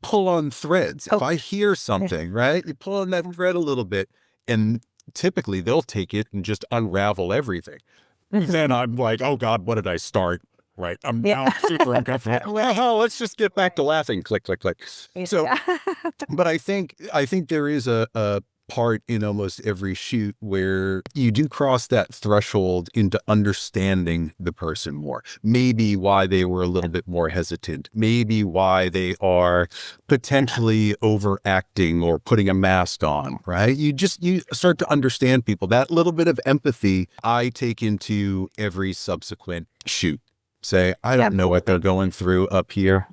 pull on threads. If I hear something, right, you pull on that thread a little bit, and typically they'll take it and just unravel everything. Then I'm like, oh God, what did I start? Right. I'm now super uncomfortable. Well, let's just get back to laughing. Click, click, click. So, but I think there is a part in almost every shoot where you do cross that threshold into understanding the person more. Maybe why they were a little bit more hesitant. Maybe why they are potentially overacting or putting a mask on, right? You start to understand people. That little bit of empathy I take into every subsequent shoot. Say, I don't know what they're going through up here,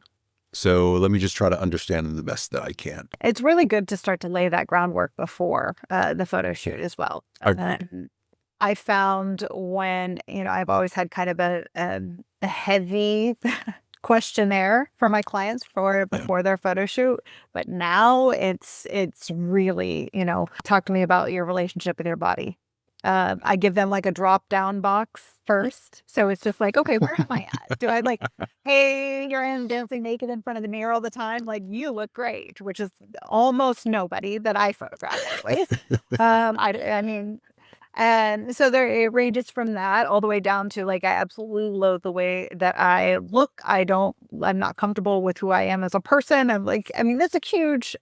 so let me just try to understand them the best that I can. It's really good to start to lay that groundwork before the photo shoot as well. I found when, I've always had kind of a heavy questionnaire for my clients before their photo shoot, but now it's really, talk to me about your relationship with your body. I give them like a drop down box first. So it's just like, okay, where am I at? Do I hey, you're dancing naked in front of the mirror all the time? Like, you look great, which is almost nobody that I photograph with. I mean, and so it ranges from that all the way down to I absolutely loathe the way that I look. I'm not comfortable with who I am as a person. That's a huge.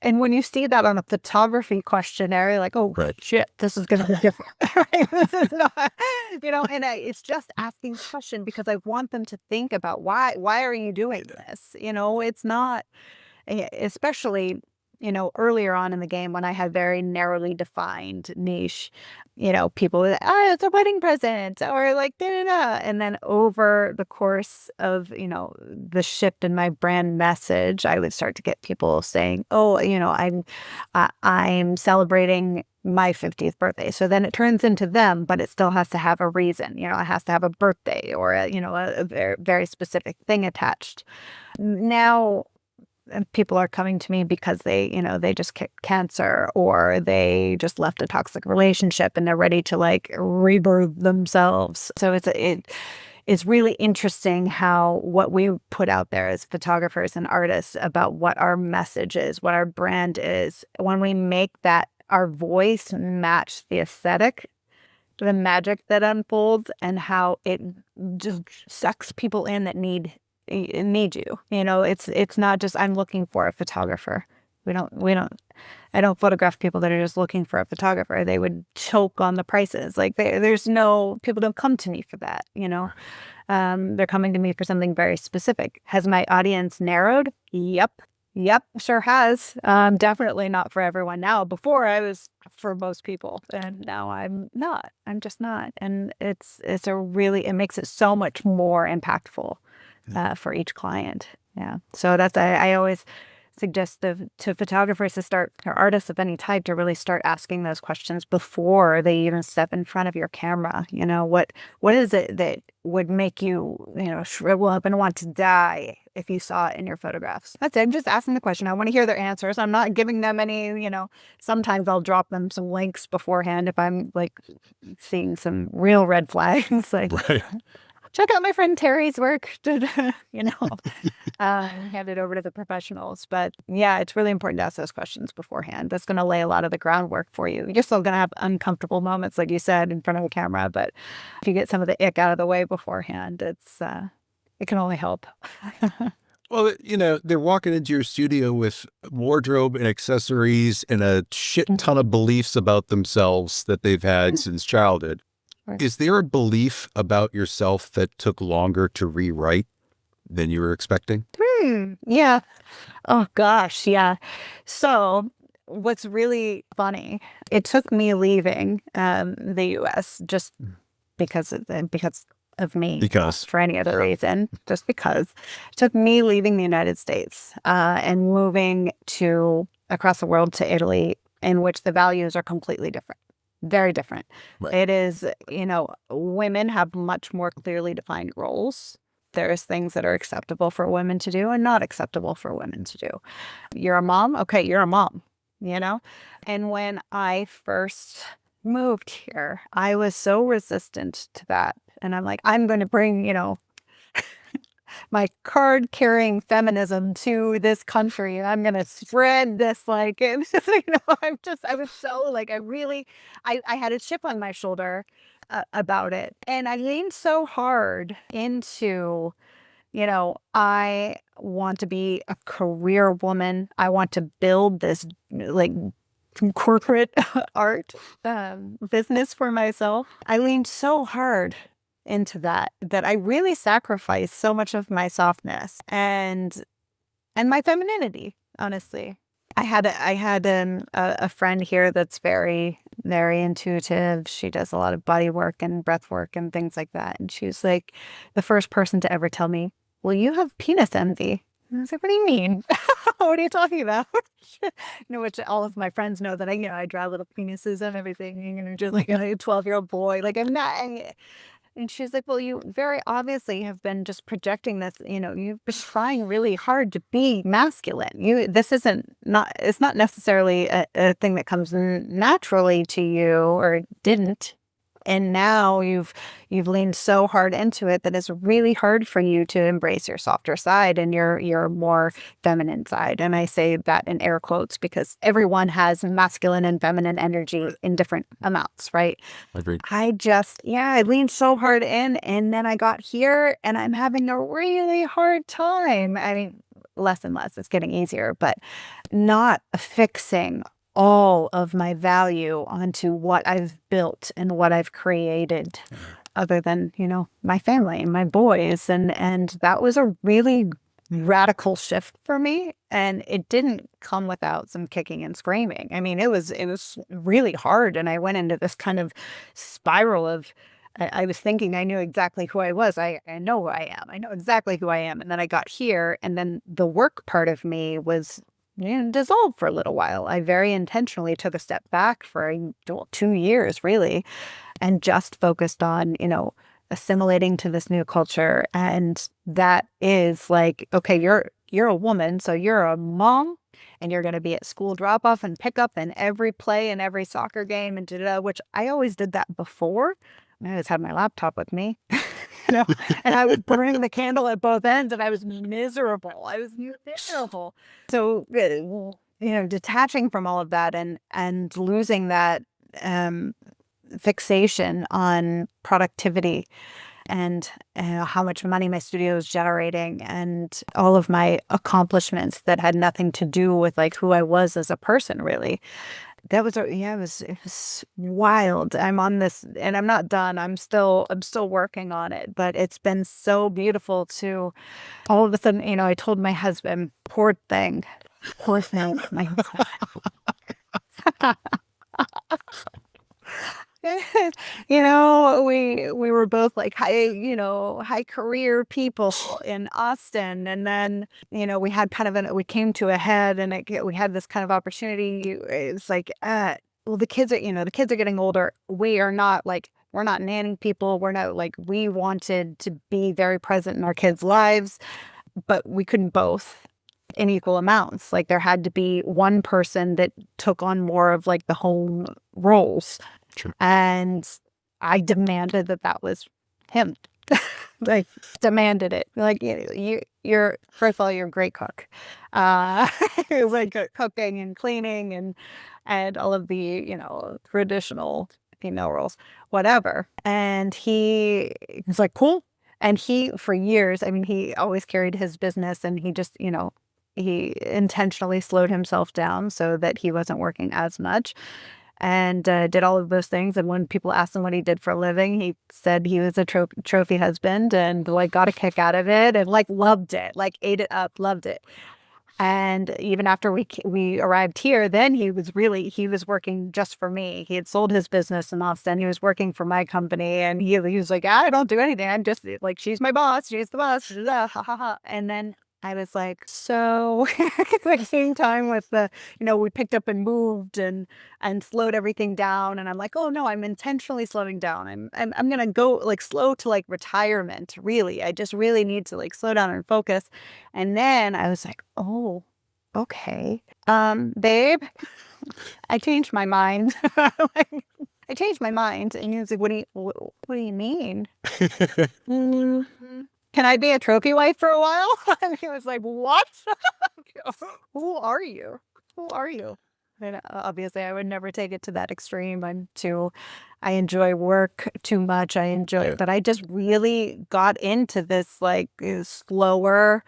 And when you see that on a photography questionnaire, you're like, oh, shit, this is going to be different. Right? This is not, and it's just asking the question because I want them to think about why are you doing this? It's not, especially, earlier on in the game when I had very narrowly defined niche, people would, it's a wedding present or da, da, da. And then over the course of, the shift in my brand message, I would start to get people saying, oh, I'm celebrating my 50th birthday. So then it turns into them, but it still has to have a reason, it has to have a birthday or a very, very specific thing attached. Now, people are coming to me because they just kicked cancer or they just left a toxic relationship and they're ready to rebirth themselves. So it's really interesting how what we put out there as photographers and artists about what our message is, what our brand is, when we make that our voice match the aesthetic, the magic that unfolds and how it just sucks people in that need you. It's not just I'm looking for a photographer. I don't photograph people that are just looking for a photographer. They would choke on the prices. People don't come to me for that, they're coming to me for something very specific. Has my audience narrowed? Yep, sure has. Definitely not for everyone now. Before I was for most people, and now I'm not. I'm just not. And it makes it so much more impactful for each client. Yeah. So I always suggest to photographers or artists of any type to really start asking those questions before they even step in front of your camera. What is it that would make you, shrivel up and want to die if you saw it in your photographs? That's it. I'm just asking the question. I want to hear their answers. I'm not giving them any, sometimes I'll drop them some links beforehand if I'm seeing some real red flags. Right. Check out my friend Terry's work, hand it over to the professionals. But yeah, it's really important to ask those questions beforehand. That's going to lay a lot of the groundwork for you. You're still going to have uncomfortable moments, like you said, in front of the camera. But if you get some of the ick out of the way beforehand, it can only help. Well, they're walking into your studio with wardrobe and accessories and a shit ton of beliefs about themselves that they've had since childhood. Right. Is there a belief about yourself that took longer to rewrite than you were expecting? Yeah. Oh gosh, yeah. So what's really funny, it took me leaving the US just because of me, not Because for any other reason, just because. It took me leaving the United States and moving to across the world to Italy, in which the values are completely different. Very different. Right. It is, women have much more clearly defined roles. There's things that are acceptable for women to do and not acceptable for women to do. You're a mom? Okay, you're a mom, you know? And when I first moved here, I was so resistant to that. And I'm like, I'm going to bring, my card carrying feminism to this country. And I'm going to spread this and I was so I had a chip on my shoulder about it. And I leaned so hard into, I want to be a career woman. I want to build this corporate art business for myself. I leaned so hard into that I really sacrificed so much of my softness and my femininity, honestly. I had a friend here that's very, very intuitive. She does a lot of body work and breath work and things like that. And she was like the first person to ever tell me, well, you have penis envy. And I was like, what do you mean? What are you talking about? Which all of my friends know that I draw little penises and everything, just like a 12-year-old boy. Like I'm not. And she's like, well, you very obviously have been just projecting this, you've been trying really hard to be masculine. It's not necessarily a thing that comes naturally to you, or didn't. And now you've leaned so hard into it that it's really hard for you to embrace your softer side and your more feminine side. And I say that in air quotes because everyone has masculine and feminine energy in different amounts, right? Agreed. I leaned so hard in, and then I got here and I'm having a really hard time. I mean, less and less, it's getting easier, but not fixing all of my value onto what I've built and what I've created, other than, my family and my boys. And that was a really radical shift for me. And it didn't come without some kicking and screaming. I mean, it was really hard. And I went into this kind of spiral of, I was thinking I knew exactly who I was. I know who I am. I know exactly who I am. And then I got here, and then the work part of me was dissolved for a little while. I very intentionally took a step back for 2 years, really, and just focused on, assimilating to this new culture. And that is like, okay, you're a woman, so you're a mom, and you're going to be at school drop off and pick up in every play and every soccer game and which I always did that before. I always had my laptop with me. And I would burn the candle at both ends, and I was miserable. So, detaching from all of that and losing that fixation on productivity and how much money my studio is generating and all of my accomplishments that had nothing to do with who I was as a person, really. That was it was wild. I'm on this, and I'm not done. I'm still working on it, but it's been so beautiful to all of a sudden, I told my husband, poor thing, my we were both high career people in Austin, and then we had we came to a head, and we had this kind of opportunity. It's like well, the kids are getting older. We're not nanny people. We're not we wanted to be very present in our kids' lives, but we couldn't both in equal amounts. There had to be one person that took on more of the home roles. Sure. And I demanded that was him. Demanded it. You're first of all, you're a great cook. It was cooking and cleaning and all of the traditional female roles, whatever. And he was like, cool. And he, for years, I mean, he always carried his business, and he just, he intentionally slowed himself down so that he wasn't working as much, and did all of those things. And when people asked him what he did for a living, he said he was a trophy husband, and like got a kick out of it, and like loved it, like ate it up, loved it. And even after we arrived here, then he was working just for me. He had sold his business in Austin. He was working for my company, and he was like, I don't do anything. I'm just like, she's my boss. She's the boss. Ha, ha, ha. And then I was like, so like same time with the, we picked up and moved and slowed everything down. And I'm like, oh no, I'm intentionally slowing down. I'm gonna go like slow to like retirement. Really, I just really need to like slow down and focus. And then I was like, oh, okay, babe, I changed my mind. Like, I changed my mind. And he was like, what do you mean? Can I be a trophy wife for a while? And he was like, what? Who are you? Who are you? And obviously, I would never take it to that extreme. I enjoy work too much. But I just really got into this like slower,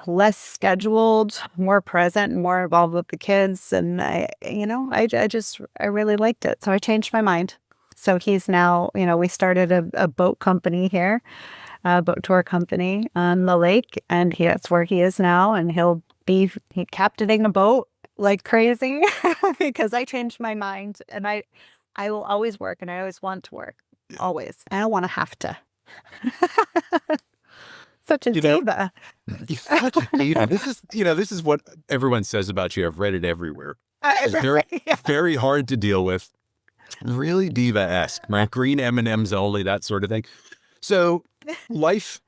less scheduled, more present, more involved with the kids. And I really liked it. So I changed my mind. So he's now, we started a boat company here. Boat tour company on the lake, and that's where he is now, and he'll be captaining a boat like crazy because I changed my mind, and I will always work, and I always want to work, always. I don't want to have to. Such a diva. Such a diva. This is what everyone says about you. I've read it everywhere. It's very hard to deal with. Really diva-esque. Right? Green M&Ms only, that sort of thing. So life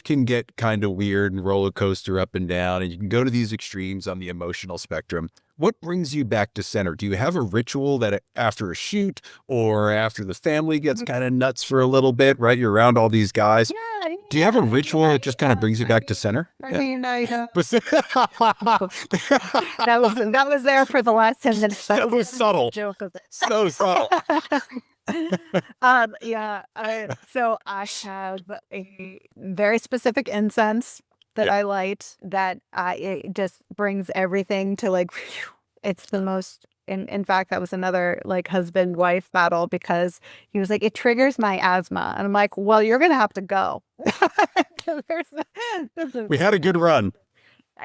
can get kind of weird and roller coaster up and down, and you can go to these extremes on the emotional spectrum. What brings you back to center? Do you have a ritual that after a shoot or after the family gets kind of nuts for a little bit, right? You're around all these guys. Yeah. Do you have a ritual that just kind of brings you back to center? I mean, that was there for the last 10 minutes. That was subtle. Joke of it. So subtle. So I have a very specific incense that I light that it just brings everything to like, it's the most, in fact, that was another like husband-wife battle because he was like, it triggers my asthma. And I'm like, well, you're going to have to go. We had a good run.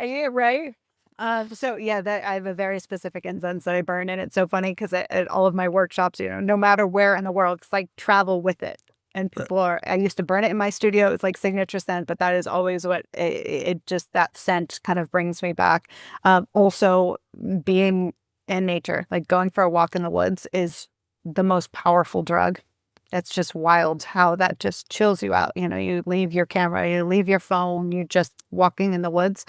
Yeah, right. That I have a very specific incense that I burn, and it's so funny because at all of my workshops, no matter where in the world, it's like travel with it. And people I used to burn it in my studio. It's like signature scent, but that is always what it just, that scent kind of brings me back. Also being in nature, like going for a walk in the woods is the most powerful drug. It's just wild how that just chills you out. You leave your camera, you leave your phone, you're just walking in the woods.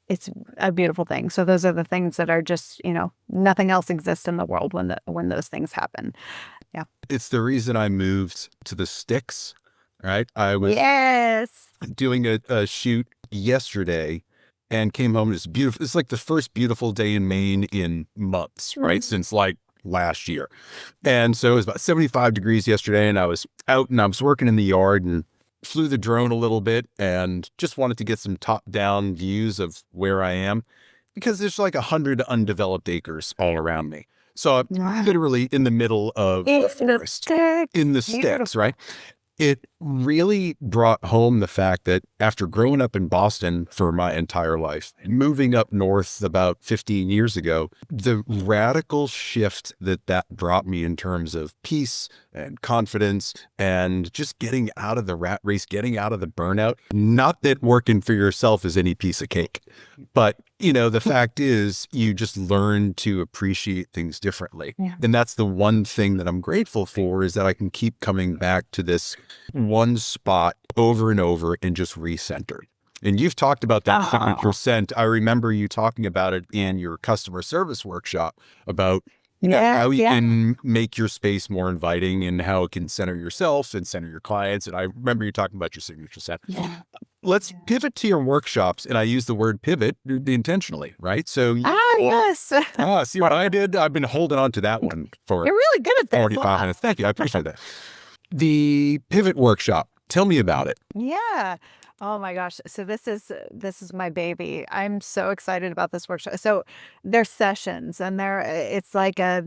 It's a beautiful thing. So those are the things that are just, nothing else exists in the world when those things happen. Yeah. It's the reason I moved to the sticks, right? I was doing a shoot yesterday and came home. It's beautiful. It's like the first beautiful day in Maine in months, right? Since like last year. And so it was about 75 degrees yesterday, and I was out and I was working in the yard and flew the drone a little bit and just wanted to get some top-down views of where I am because there's like 100 undeveloped acres all around me. So I'm literally in the middle of the forest, in the sticks, right? It really brought home the fact that after growing up in Boston for my entire life, moving up north about 15 years ago, the radical shift that brought me in terms of peace and confidence and just getting out of the rat race, getting out of the burnout. Not that working for yourself is any piece of cake, but the fact is you just learn to appreciate things differently. Yeah. And that's the one thing that I'm grateful for, is that I can keep coming back to this one spot over and over and just recenter. And you've talked about that 7%. I remember you talking about it in your customer service workshop about how you can make your space more inviting and how it can center yourself and center your clients. And I remember you talking about your signature set. Yeah. Let's pivot to your workshops. And I use the word pivot intentionally, right? So yes. See what I did? I've been holding on to that one for You're really good at that. 45 minutes. Thank you. I appreciate that. The pivot workshop. Tell me about it. Yeah. Oh my gosh. So this is my baby. I'm so excited about this workshop. So they're sessions and it's like a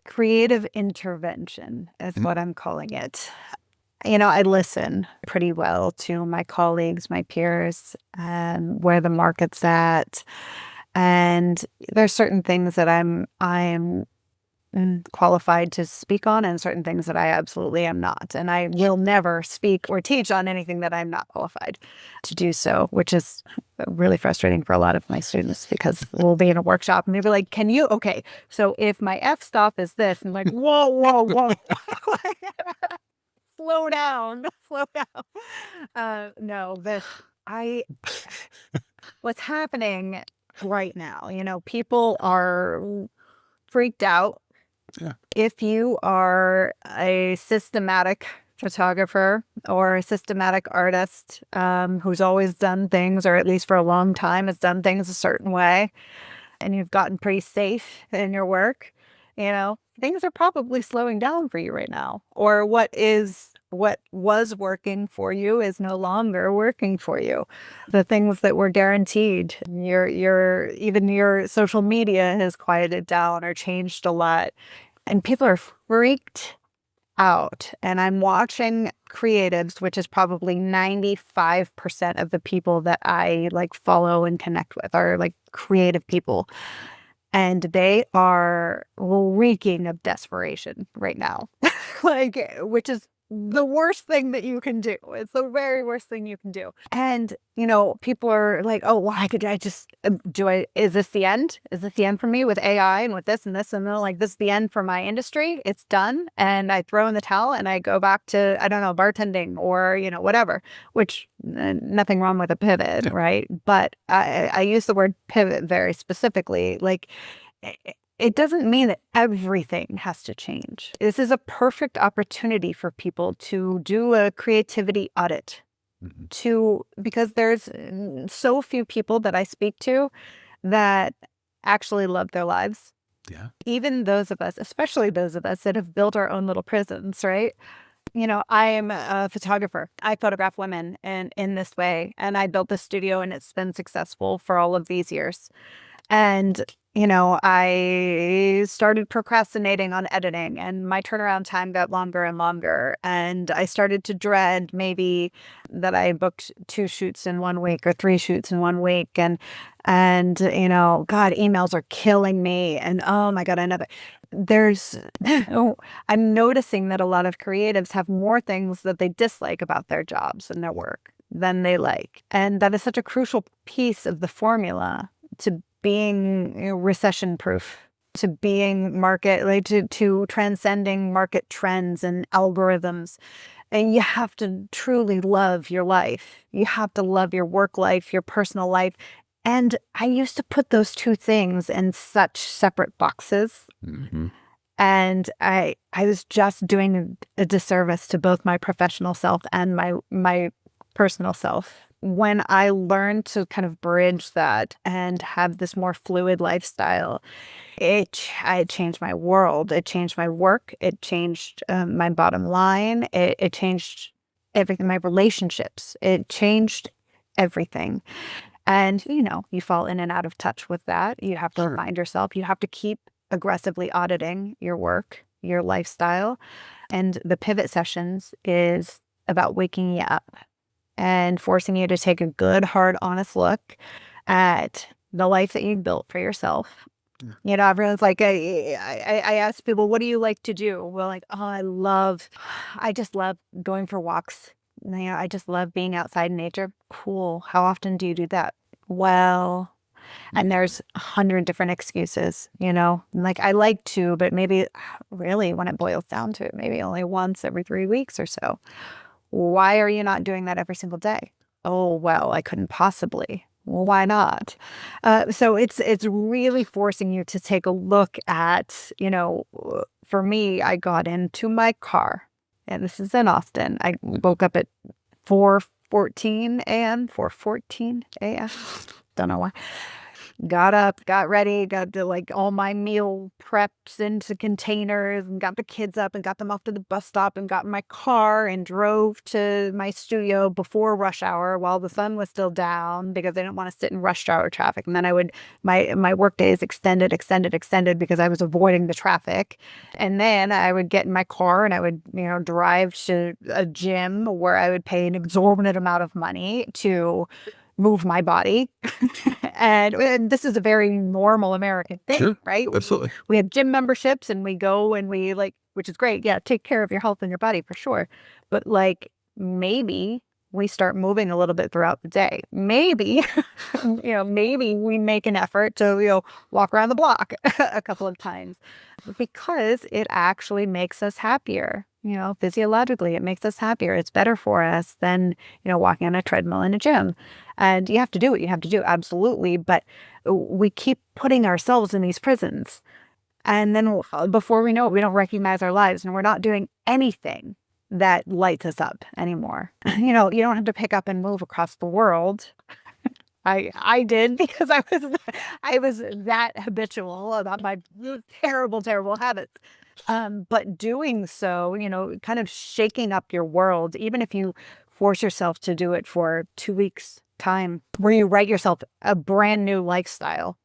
creative intervention is Mm, what I'm calling it. I listen pretty well to my colleagues, my peers, where the market's at. And there's certain things that I'm qualified to speak on and certain things that I absolutely am not. And I will never speak or teach on anything that I'm not qualified to do so, which is really frustrating for a lot of my students because we'll be in a workshop and they'll be like, can you, okay, so if my F stop is this, and I'm like, whoa, whoa, whoa. Slow down, slow down. No, what's happening right now, people are freaked out. Yeah. If you are a systematic photographer or a systematic artist who's always done things, or at least for a long time has done things a certain way, and you've gotten pretty safe in your work, things are probably slowing down for you right now. Or what was working for you is no longer working for you. The things that were guaranteed, even your social media has quieted down or changed a lot. And people are freaked out. And I'm watching creatives, which is probably 95% of the people that I follow and connect with are creative people. And they are reeking of desperation right now, which is the worst thing that you can do. It's the very worst thing you can do. And, people are like, oh, why could I just, is this the end? Is this the end for me with AI and with this and this? And they're like, this is the end for my industry. It's done. And I throw in the towel and I go back to, I don't know, bartending or, whatever, which nothing wrong with a pivot, right? But I use the word pivot very specifically. It doesn't mean that everything has to change. This is a perfect opportunity for people to do a creativity audit because there's so few people that I speak to that actually love their lives. Yeah. Even those of us, especially those of us that have built our own little prisons, right? I am a photographer. I photograph women in this way. And I built this studio and it's been successful for all of these years. And, I started procrastinating on editing and my turnaround time got longer and longer. And I started to dread maybe that I booked 2 shoots in 1 week or 3 shoots in 1 week. And, God, emails are killing me. And oh my God, another. I'm noticing that a lot of creatives have more things that they dislike about their jobs and their work than they like. And that is such a crucial piece of the formula to being recession proof, to being to transcending market trends and algorithms. And you have to truly love your life. You have to love your work life, your personal life. And I used to put those two things in such separate boxes. Mm-hmm. And I was just doing a disservice to both my professional self and my personal self. When I learned to kind of bridge that and have this more fluid lifestyle, it changed my world. It changed my work. It changed my bottom line. It changed everything, my relationships. It changed everything. And, you fall in and out of touch with that. You have to remind yourself. You have to keep aggressively auditing your work, your lifestyle. And the pivot sessions is about waking you up and forcing you to take a good, hard, honest look at the life that you built for yourself. Everyone's like, I ask people, what do you like to do? Well, I just love going for walks. I just love being outside in nature. Cool. How often do you do that? Well, and there's 100 different excuses, I like to, but maybe really when it boils down to it, maybe only once every 3 weeks or so. Why are you not doing that every single day? Oh, well, I couldn't possibly. Well, why not? So it's really forcing you to take a look at, for me, I got into my car, and this is in Austin. I woke up at 4:14 a.m., 4:14 a.m. Don't know why. got up, got ready, got to like all my meal preps into containers and got the kids up and got them off to the bus stop and got in my car and drove to my studio before rush hour while the sun was still down because I didn't want to sit in rush hour traffic. And then my work days extended because I was avoiding the traffic. And then I would get in my car and I would, drive to a gym where I would pay an exorbitant amount of money to move my body. and this is a very normal American thing, Sure, right? absolutely. We have gym memberships and we go and we which is great. Yeah, take care of your health and your body for sure. But maybe we start moving a little bit throughout the day. Maybe, maybe we make an effort to, walk around the block a couple of times because it actually makes us happier. Physiologically, it makes us happier. It's better for us than, walking on a treadmill in a gym. And you have to do what you have to do. Absolutely. But we keep putting ourselves in these prisons. And then before we know it, we don't recognize our lives and we're not doing anything that lights us up anymore. You don't have to pick up and move across the world. I did because I was that habitual about my terrible, terrible habits. But doing so, kind of shaking up your world, even if you force yourself to do it for 2 weeks time, where you write yourself a brand new lifestyle.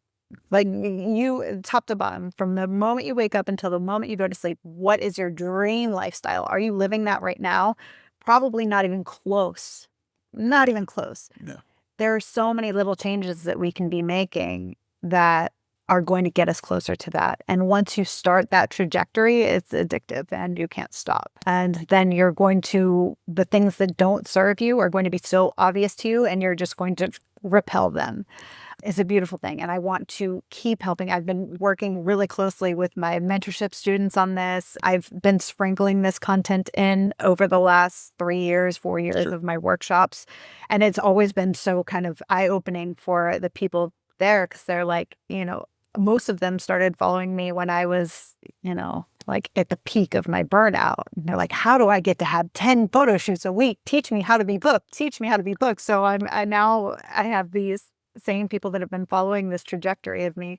Like you, top to bottom, from the moment you wake up until the moment you go to sleep, what is your dream lifestyle? Are you living that right now? Probably not even close. Not even close. No. There are so many little changes that we can be making that are going to get us closer to that. And once you start that trajectory, it's addictive and you can't stop. And then the things that don't serve you are going to be so obvious to you and you're just going to repel them. It's a beautiful thing. And I want to keep helping. I've been working really closely with my mentorship students on this. I've been sprinkling this content in over the last 4 years Sure. of my workshops. And it's always been so kind of eye-opening for the people there because they're like, most of them started following me when I was, at the peak of my burnout. And they're like, how do I get to have 10 photo shoots a week? Teach me how to be booked. Teach me how to be booked. So I have these same people that have been following this trajectory of me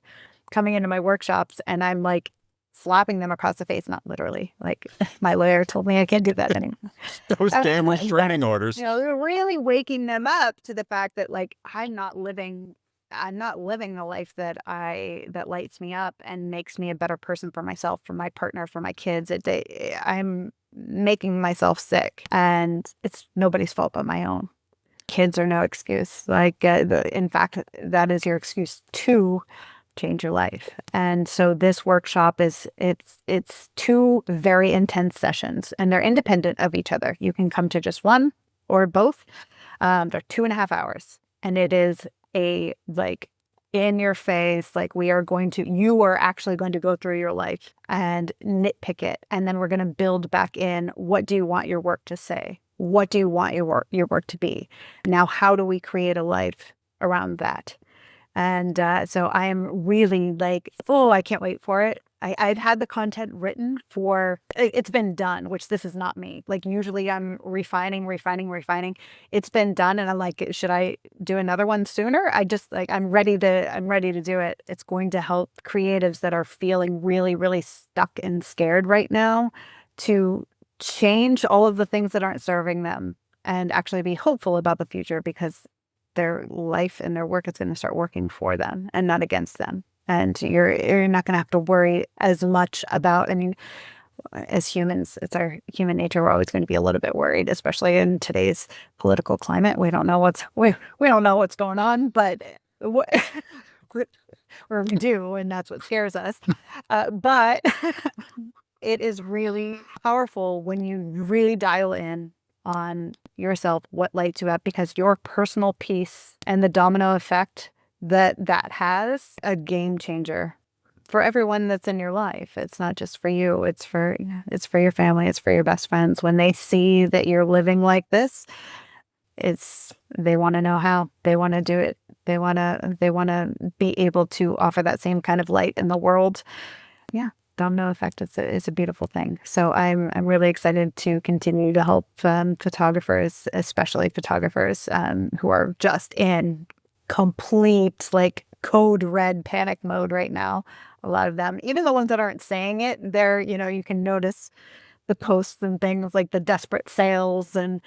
coming into my workshops and I'm like slapping them across the face, not literally. Like my lawyer told me I can't do that anymore. Those damn restraining orders. They're really waking them up to the fact that I'm not living the life that lights me up and makes me a better person for myself, for my partner, for my kids. I'm making myself sick and it's nobody's fault but my own. Kids are no excuse. In fact, that is your excuse to change your life. And so this workshop it's 2 very intense sessions and they're independent of each other. You can come to just one or both. They're 2.5 hours and it is a in your face, you are actually going to go through your life and nitpick it. And then we're going to build back in, what do you want your work to say? What do you want your work to be? Now, how do we create a life around that? And so I am really I can't wait for it. I've had the content written it's been done, which this is not me. Usually I'm refining. It's been done. And I'm like, should I do another one sooner? I'm ready to do it. It's going to help creatives that are feeling really, really stuck and scared right now to change all of the things that aren't serving them and actually be hopeful about the future because their life and their work is going to start working for them and not against them. And you're not going to have to worry as much about, as humans, it's our human nature. We're always going to be a little bit worried, especially in today's political climate. We don't know what's going on, but or we do, and that's what scares us. But it is really powerful when you really dial in on yourself, what lights you up, because your personal peace and the domino effect that has a game changer for everyone that's in your life. It's not just for you. It's for your family. It's for your best friends. When they see that you're living like this, they want to know how. They want to do it. They want to be able to offer that same kind of light in the world. Yeah. Domino effect is a beautiful thing. So I'm really excited to continue to help photographers, especially photographers who are just in complete code red panic mode right now. A lot of them, even the ones that aren't saying it, they're, you can notice the posts and things like the desperate sales. And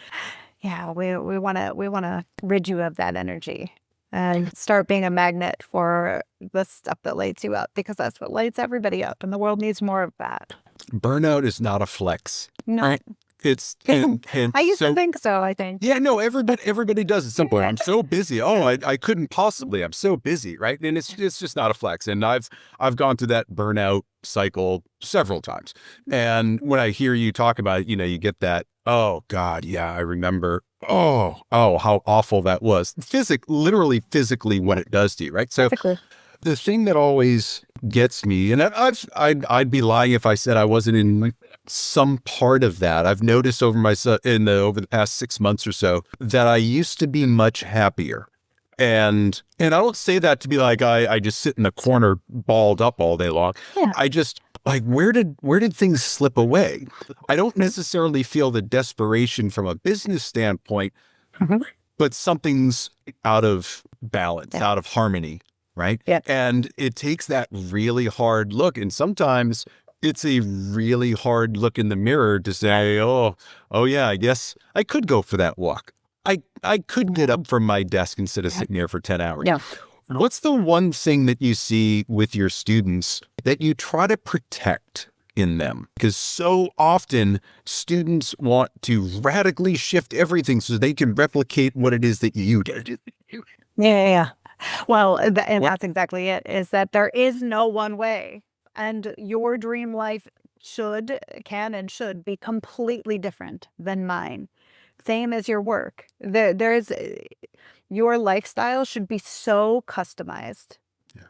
yeah, we want to rid you of that energy and start being a magnet for the stuff that lights you up, because that's what lights everybody up, and the world needs more of that. Burnout is not a flex. No. Right? It's I used to think so, I think. Yeah, no, everybody does at some point. I'm so busy. Oh, I couldn't possibly. I'm so busy, right? And it's just not a flex. And I've gone through that burnout cycle several times. And when I hear you talk about it, you get that, oh God, yeah, I remember. Oh, how awful that was. Literally physically what it does to you, right? So Physically. the thing that always gets me, and I'd be lying if I said I wasn't in like some part of that. I've noticed over the past 6 months or so that I used to be much happier. And I don't say that to be like I just sit in the corner balled up all day long. Yeah. I just like, where did things slip away? I don't necessarily feel the desperation from a business standpoint, but something's out of balance, out of harmony. Right. Yeah. And it takes that really hard look. And sometimes it's a really hard look in the mirror to say, oh yeah, I guess I could go for that walk. I could get up from my desk instead of sitting here for 10 hours. Yeah. What's the one thing that you see with your students that you try to protect in them? Because so often students want to radically shift everything so they can replicate what it is that you did. Yeah. Well, and that's exactly it, is that there is no one way. And your dream life can and should be completely different than mine. Same as your work. Your lifestyle should be so customized. Yeah.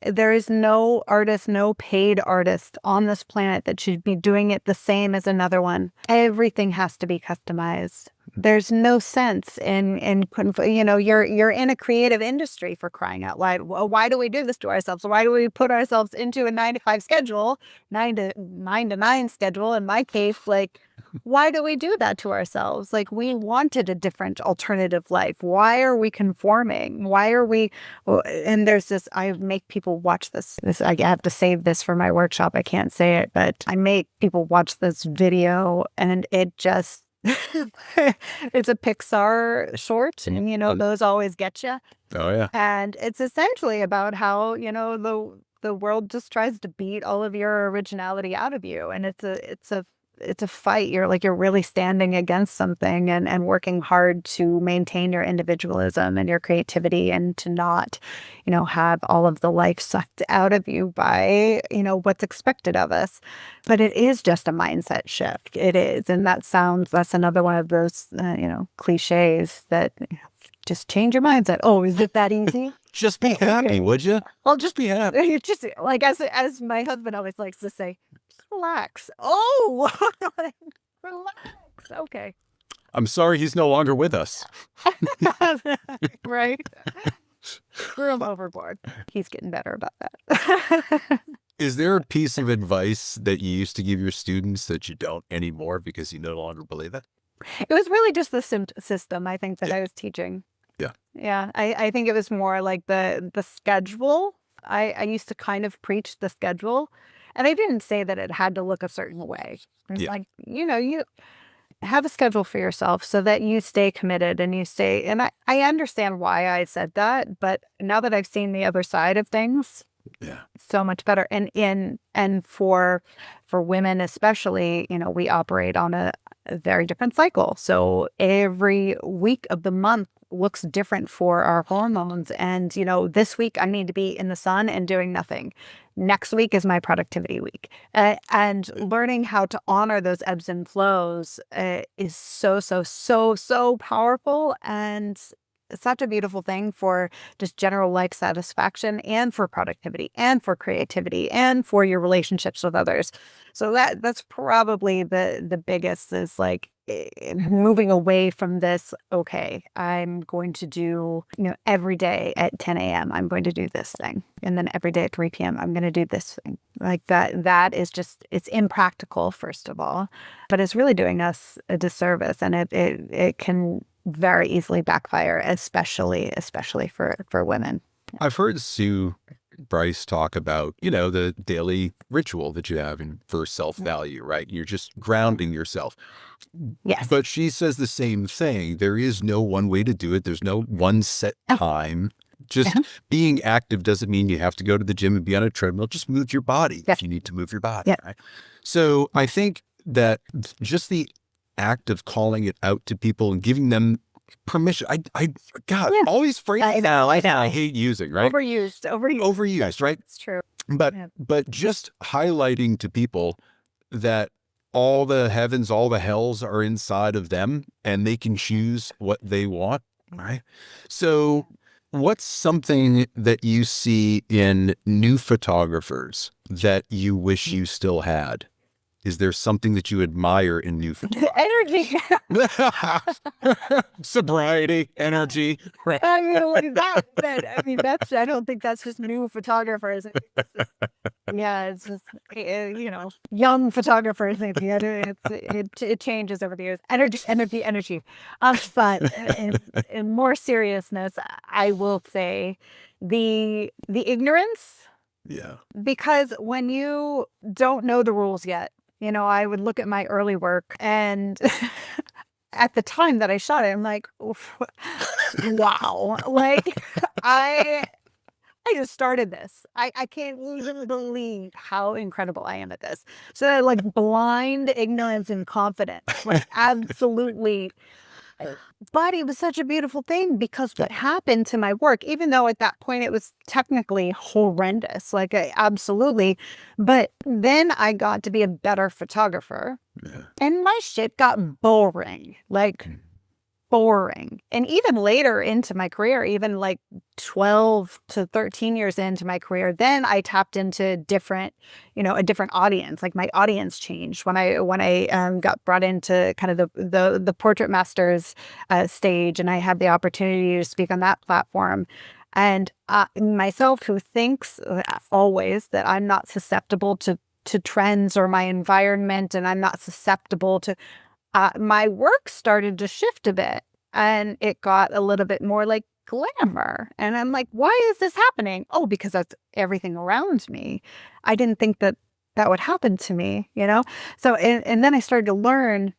There is no artist, no paid artist on this planet that should be doing it the same as another one. Everything has to be customized. There's no sense in putting, you're in a creative industry, for crying out loud. Why do we do this to ourselves? Why do we put ourselves into a 9-to-5 schedule, 9-to-9 schedule in my case? Like, why do we do that to ourselves? Like, we wanted a different alternative life. Why are we conforming? Why are we, and there's this, I make people watch this, I have to save this for my workshop. I can't say it, but I make people watch this video, and it just, it's a Pixar short, and those always get you. Oh yeah. And it's essentially about how the world just tries to beat all of your originality out of you, and it's a fight. You're really standing against something and working hard to maintain your individualism and your creativity, and to not have all of the life sucked out of you by what's expected of us. But it is just a mindset shift. It is. And that's another one of those cliches that just change your mindset. Oh, is it that easy? Just be happy, would you? Well, just be happy. Just like as my husband always likes to say, relax. Oh, relax. Okay. I'm sorry he's no longer with us. Right. Threw him overboard. He's getting better about that. Is there a piece of advice that you used to give your students that you don't anymore because you no longer believe it? It was really just the system, I think, that I was teaching. Yeah. Yeah. I think it was more like the schedule. I used to kind of preach the schedule. And I didn't say that it had to look a certain way. Yeah. Like, you have a schedule for yourself so that you stay committed and you stay. And I understand why I said that. But now that I've seen the other side of things, yeah, so much better. And for women especially, we operate on a very different cycle. So every week of the month looks different for our hormones. And, this week I need to be in the sun and doing nothing. Next week is my productivity week. And learning how to honor those ebbs and flows is so powerful. And such a beautiful thing for just general life satisfaction, and for productivity, and for creativity, and for your relationships with others. So that's probably the biggest, is like moving away from this. Okay, I'm going to do, every day at 10 a.m. I'm going to do this thing. And then every day at 3 p.m. I'm going to do this thing. Like that is just, it's impractical, first of all, but it's really doing us a disservice. And it can very easily backfire, especially for women. I've heard Sue Bryce talk about, the daily ritual that you have for self-value, right? You're just grounding yourself. Yes. But she says the same thing. There is no one way to do it. There's no one set time. Just being active doesn't mean you have to go to the gym and be on a treadmill. Just move your body if you need to move your body, right? So I think that just the act of calling it out to people and giving them permission. God, all these phrases I know. I hate using, right? Overused, right? It's true. But just highlighting to people that all the heavens, all the hells are inside of them and they can choose what they want, right? So what's something that you see in new photographers that you wish you still had? Is there something that you admire in new photographers? Energy. Sobriety, energy. I don't think that's just new photographers. It's just, young photographers. It changes over the years. Energy. But in more seriousness, I will say the ignorance. Yeah. Because when you don't know the rules yet, I would look at my early work and at the time that I shot it, I'm like, wow. Like I just started this. I can't even believe how incredible I am at this. So that, like, blind ignorance and confidence, like, absolutely. But it was such a beautiful thing because what happened to my work, even though at that point it was technically horrendous, like, absolutely. But then I got to be a better photographer and my shit got boring, like boring. And even later into my career, even like 12 to 13 years into my career, then I tapped into a different audience. Like, my audience changed when I got brought into kind of the Portrait Masters stage, and I had the opportunity to speak on that platform. And myself, who thinks always that I'm not susceptible to trends or my environment, and I'm not susceptible to my work started to shift a bit, and it got a little bit more like glamour. And I'm like, why is this happening? Oh, because that's everything around me. I didn't think that would happen to me, So, and then I started to learn,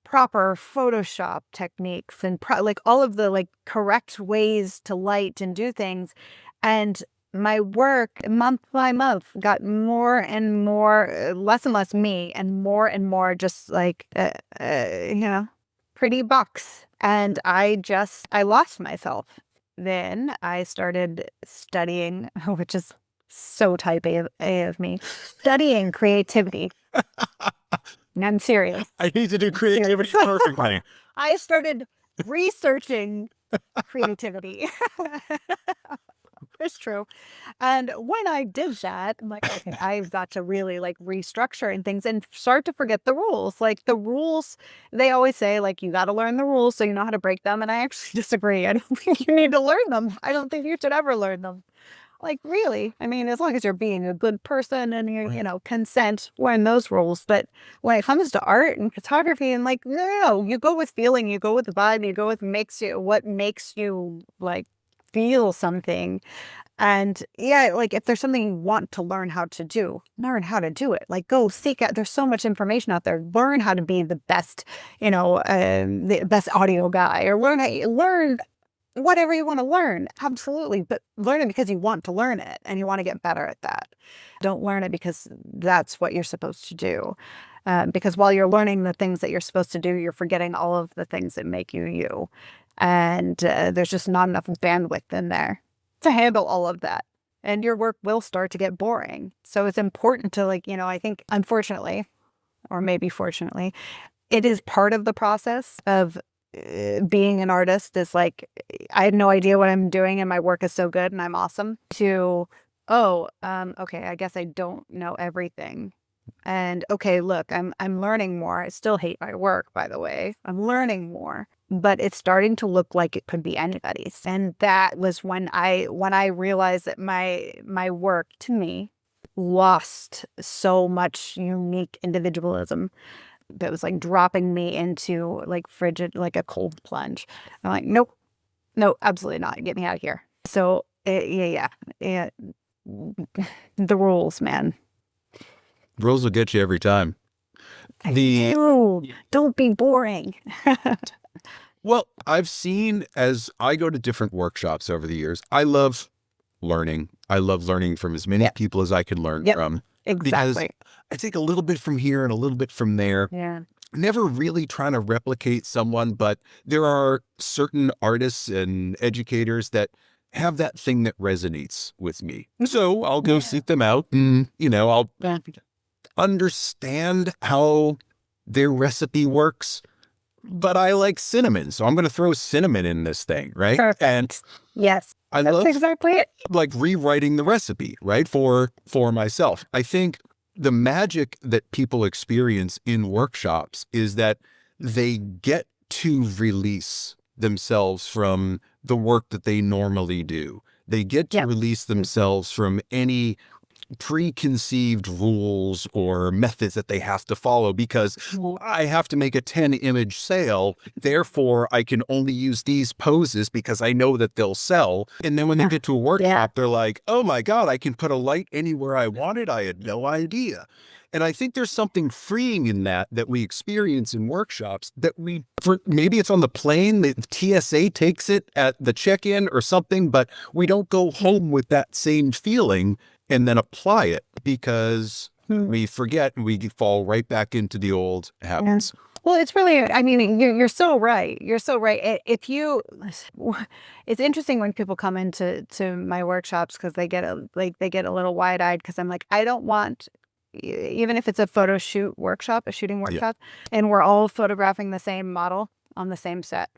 proper Photoshop techniques and like all of the like correct ways to light and do things. And my work month by month got more and more, less and less me, and more just like, pretty box. And I lost myself. Then I started studying, which is so type A of me, studying creativity. And I'm serious. I need to do creativity perfectly. I started researching creativity. It's true. And when I did that, I'm like, okay, I've got to really like restructure and things and start to forget the rules. Like, the rules, they always say, like, you got to learn the rules so you know how to break them. And I actually disagree. I don't think you need to learn them. I don't think you should ever learn them. Like, really, I mean, as long as you're being a good person and you consent, learn those rules. But when it comes to art and photography, and like, no, you go with feeling, you go with the vibe, you go with what makes you like feel something. And like, if there's something you want to learn how to do, learn how to do it. Like, go seek out. There's so much information out there. Learn how to be the best, the best audio guy, or learn whatever you want to learn. Absolutely. But learn it because you want to learn it and you want to get better at that. Don't learn it because that's what you're supposed to do. Because while you're learning the things that you're supposed to do, you're forgetting all of the things that make you you. And there's just not enough bandwidth in there to handle all of that. And your work will start to get boring. So it's important to, like, I think, unfortunately, or maybe fortunately, it is part of the process of being an artist. Is like, I had no idea what I'm doing and my work is so good and I'm awesome, to, okay, I guess I don't know everything. And okay, look, I'm learning more. I still hate my work, by the way. I'm learning more, but it's starting to look like it could be anybody's. And that was when I realized that my work, to me, lost so much unique individualism that was like dropping me into like frigid, like a cold plunge. I'm like, nope, absolutely not. Get me out of here. So yeah. The rules, man. Rules will get you every time. Don't be boring. Well, I've seen, as I go to different workshops over the years, I love learning. I love learning from as many people as I can learn from. Because Exactly. I take a little bit from here and a little bit from there. Yeah. Never really trying to replicate someone, but there are certain artists and educators that have that thing that resonates with me. So I'll go seek them out and, I'll understand how their recipe works. But I like cinnamon, so I'm going to throw cinnamon in this thing, right? Perfect. And Yes. I That's love exactly it. like rewriting the recipe, right? For myself. I think the magic that people experience in workshops is that they get to release themselves from the work that they normally do. They get to release themselves from any preconceived rules or methods that they have to follow, because I have to make a 10 image sale. Therefore, I can only use these poses because I know that they'll sell. And then when they get to a workshop, they're like, oh my God, I can put a light anywhere I want it. I had no idea. And I think there's something freeing in that we experience in workshops that maybe it's on the plane, the TSA takes it at the check-in or something, but we don't go home with that same feeling and then apply it, because we forget and we fall right back into the old habits. Well, it's really, I mean, you're so right. You're so right. It's interesting when people come into my workshops, because they get a little wide-eyed, because I'm like, I don't want, even if it's a photo shoot workshop, a shooting workshop, and we're all photographing the same model on the same set,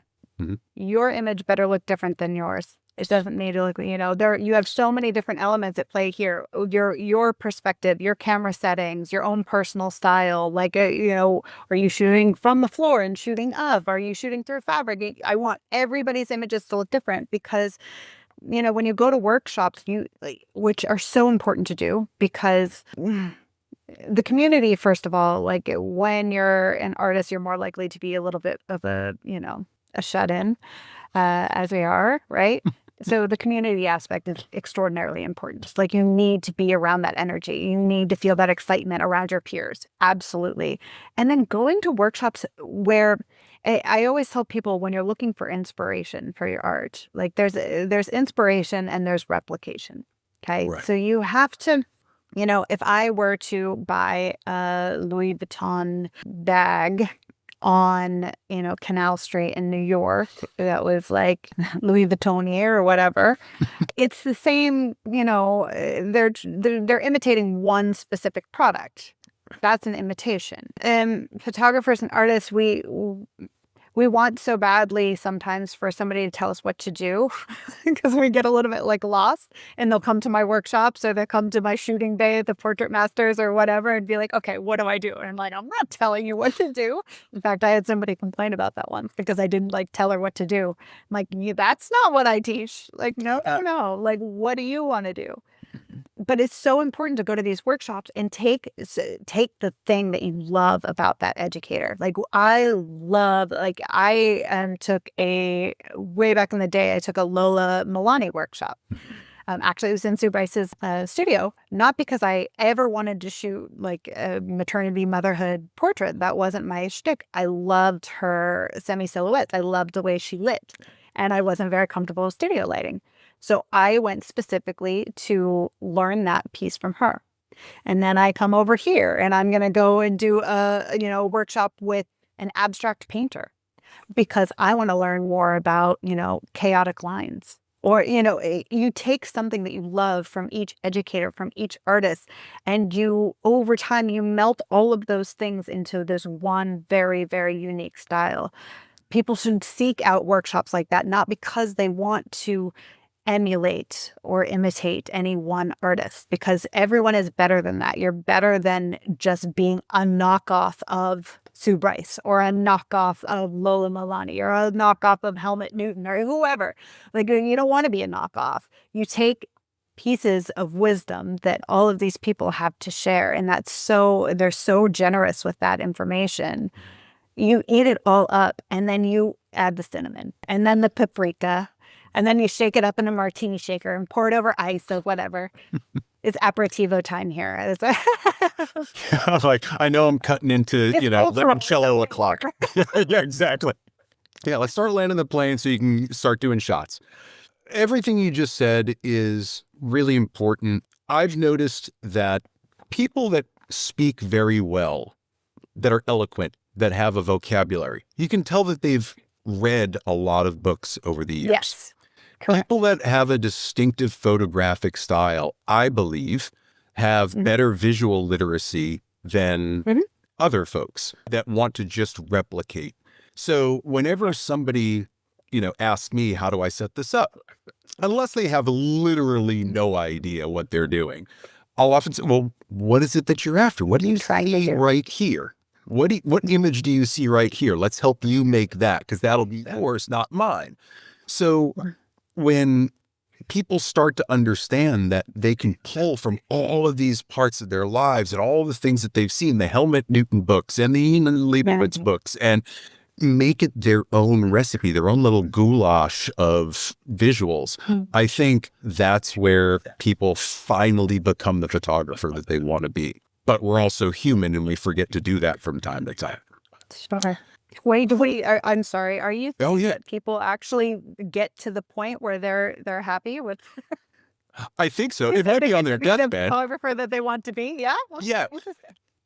your image better look different than yours. It doesn't need to look, you have so many different elements at play here. Your perspective, your camera settings, your own personal style. Like, are you shooting from the floor and shooting up? Are you shooting through fabric? I want everybody's images to look different, because, when you go to workshops, which are so important to do, because the community, first of all, like when you're an artist, you're more likely to be a little bit of a shut-in, as we are, right? So the community aspect is extraordinarily important. Like, you need to be around that energy. You need to feel that excitement around your peers. Absolutely. And then going to workshops where I always tell people, when you're looking for inspiration for your art, like there's inspiration and there's replication. Okay. Right. So you have to, if I were to buy a Louis Vuitton bag on, Canal Street in New York, that was like Louis Vuitton or whatever, it's the same, they're imitating one specific product. That's an imitation. Photographers and artists, we want so badly sometimes for somebody to tell us what to do, because we get a little bit like lost, and they'll come to my workshops, or they'll come to my shooting bay at the Portrait Masters or whatever, and be like, okay, what do I do? And I'm like, I'm not telling you what to do. In fact, I had somebody complain about that once, because I didn't tell her what to do. I'm like, that's not what I teach. Like, no. Like, what do you want to do? But it's so important to go to these workshops and take the thing that you love about that educator. Like, I took way back in the day, I took a Lola Milani workshop. Actually, it was in Sue Bryce's studio, not because I ever wanted to shoot like a maternity motherhood portrait. That wasn't my shtick. I loved her semi-silhouettes. I loved the way she lit, and I wasn't very comfortable with studio lighting. So I went specifically to learn that piece from her. And then I come over here, and I'm going to go and do a workshop with an abstract painter, because I want to learn more about, chaotic lines. Or, you take something that you love from each educator, from each artist, and over time, you melt all of those things into this one very, very unique style. People should seek out workshops like that, not because they want to emulate or imitate any one artist, because everyone is better than that. You're better than just being a knockoff of Sue Bryce, or a knockoff of Lola Milani, or a knockoff of Helmut Newton, or whoever. Like, you don't want to be a knockoff. You take pieces of wisdom that all of these people have to share, and they're so generous with that information. You eat it all up, and then you add the cinnamon, and then the paprika, And then you shake it up in a martini shaker and pour it over ice or whatever. It's aperitivo time here. I'm like, I know I'm cutting into, It's limoncello o'clock. Yeah, exactly. Yeah, let's start landing the plane so you can start doing shots. Everything you just said is really important. I've noticed that people that speak very well, that are eloquent, that have a vocabulary, you can tell that they've read a lot of books over the years. Yes. Correct. People that have a distinctive photographic style, I believe, have better visual literacy than other folks that want to just replicate. So whenever somebody, asks me, how do I set this up? Unless they have literally no idea what they're doing, I'll often say, well, what is it that you're after? What do you see right here? What image do you see right here? Let's help you make that, because that'll be yours, not mine. So when people start to understand that they can pull from all of these parts of their lives and all the things that they've seen, the Helmut Newton books and the Ian Leibowitz books, and make it their own recipe, their own little goulash of visuals, I think that's where people finally become the photographer that they want to be. But we're also human, and we forget to do that from time to time. Sure. Wait, I'm sorry. Are you that people actually get to the point where they're happy with? I think so. It might be on their deathbed. Photographer that they want to be. Yeah. Yeah.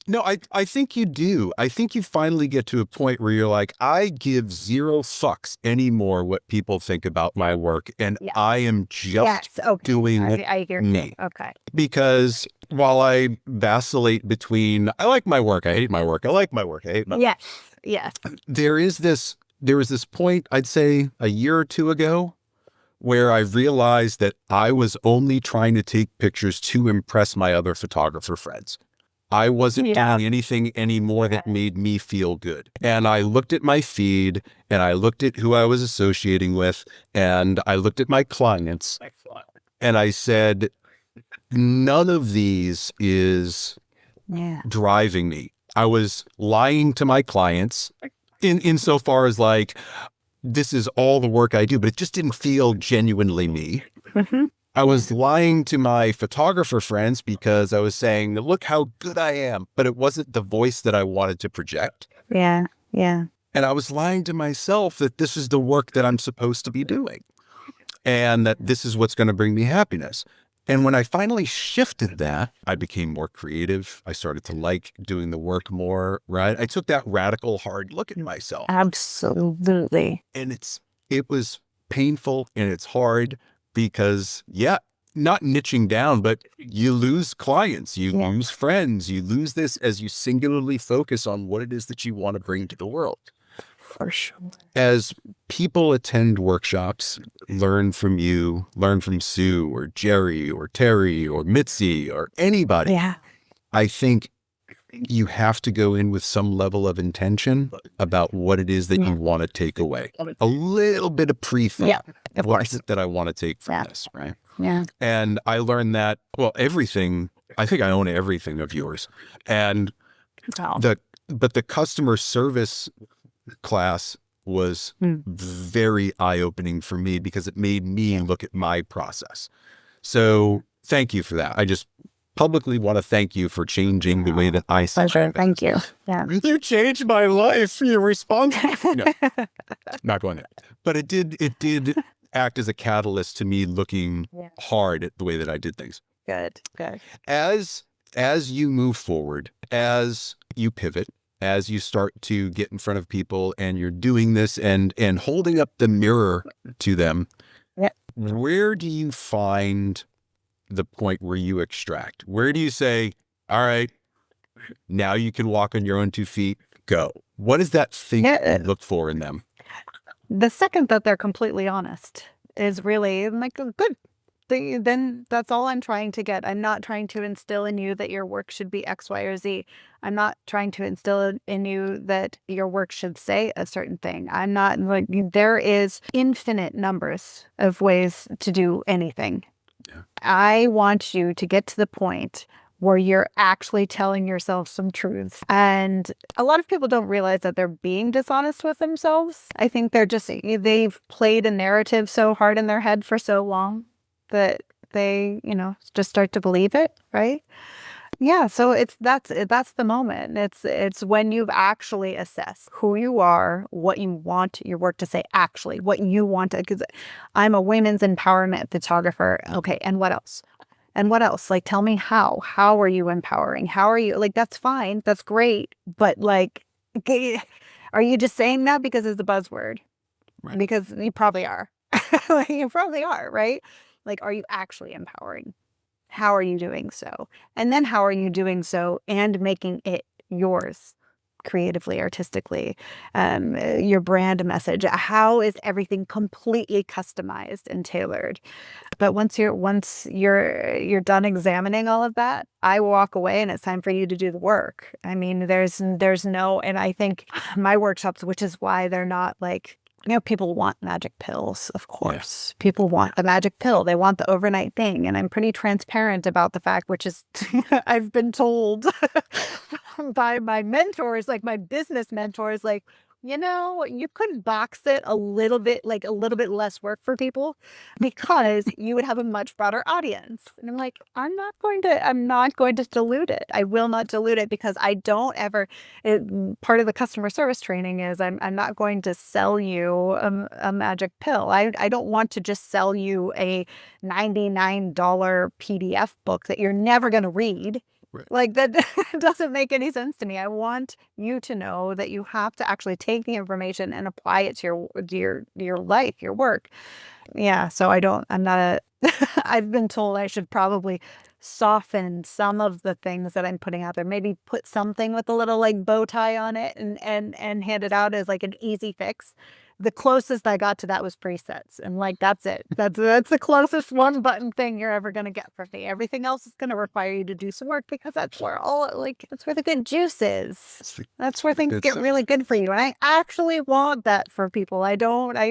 No, I think you do. I think you finally get to a point where you're like, I give zero fucks anymore what people think about my work, and I am just doing I hear me. Okay. Because while I vacillate between, I like my work, I hate my work, I like my work, I hate my work. Yes. There was this point, I'd say a year or two ago, where I realized that I was only trying to take pictures to impress my other photographer friends. I wasn't doing anything anymore that made me feel good. And I looked at my feed, and I looked at who I was associating with, and I looked at my clients, and I said, none of these is driving me. I was lying to my clients insofar as like, this is all the work I do, but it just didn't feel genuinely me. I was lying to my photographer friends because I was saying, look how good I am, but it wasn't the voice that I wanted to project. Yeah. And I was lying to myself that this is the work that I'm supposed to be doing, and that this is what's going to bring me happiness. And when I finally shifted that, I became more creative. I started to like doing the work more, right? I took that radical, hard look at myself. Absolutely. And it was painful, and it's hard. Because, not niching down, but you lose clients, you lose friends, you lose this as you singularly focus on what it is that you want to bring to the world. For sure. As people attend workshops, learn from you, learn from Sue or Jerry or Terry or Mitzi or anybody. I think you have to go in with some level of intention about what it is that you want to take away. A little bit of pre-thought. What is it that I want to take from this, right? And I learned that, everything, I think I own everything of yours. And but the customer service class was very eye-opening for me, because it made me look at my process. So thank you for that. I just publicly want to thank you for changing the way that I see it. Thank you. You changed my life. You're responsible. No, not going there. But it did act as a catalyst to me looking hard at the way that I did things. Good. As you move forward, as you pivot, as you start to get in front of people and you're doing this and holding up the mirror to them, where do you find the point where you extract? Where do you say, all right, now you can walk on your own 2 feet, go? What is that thing you look for in them? The second that they're completely honest is really like a good thing. Then that's all I'm trying to get. I'm not trying to instill in you that your work should be X, Y, or Z. I'm not trying to instill in you that your work should say a certain thing. I'm not like, there is infinite numbers of ways to do anything. I want you to get to the point where you're actually telling yourself some truth. And a lot of people don't realize that they're being dishonest with themselves. I think they've played a narrative so hard in their head for so long that they, just start to believe it, right? Yeah, so that's the moment. It's when you've actually assessed who you are, what you want your work to say, actually, what you want to, because I'm a women's empowerment photographer. Okay, and what else? And what else? Like, tell me how. How are you empowering? How are you, like, that's fine. That's great. But like, are you just saying that because it's a buzzword? Right. Because you probably are. Like, you probably are, right? Like, are you actually empowering? How are you doing so? And then how are you doing so and making it yours? Creatively, artistically, your brand message. How is everything completely customized and tailored? But once you're done examining all of that, I walk away and it's time for you to do the work. I mean, there's no, and I think my workshops, which is why they're not like, people want magic pills, of course. Yeah. People want the magic pill. They want the overnight thing. And I'm pretty transparent about the fact, which is I've been told by my mentors, like my business mentors, like, you could box it a little bit less work for people because you would have a much broader audience. And I'm like, I'm not going to dilute it. I will not dilute it because I don't ever, part of the customer service training is I'm not going to sell you a magic pill. I don't want to just sell you a $99 PDF book that you're never going to read. Right. Like, that doesn't make any sense to me. I want you to know that you have to actually take the information and apply it to your life, your work. Yeah. So I've been told I should probably soften some of the things that I'm putting out there. Maybe put something with a little like bow tie on it and hand it out as like an easy fix. The closest I got to that was presets, and like, that's it. That's the closest one button thing you're ever going to get from me. Everything else is going to require you to do some work because that's where the good juice is. That's where things get really good for you. And I actually want that for people. I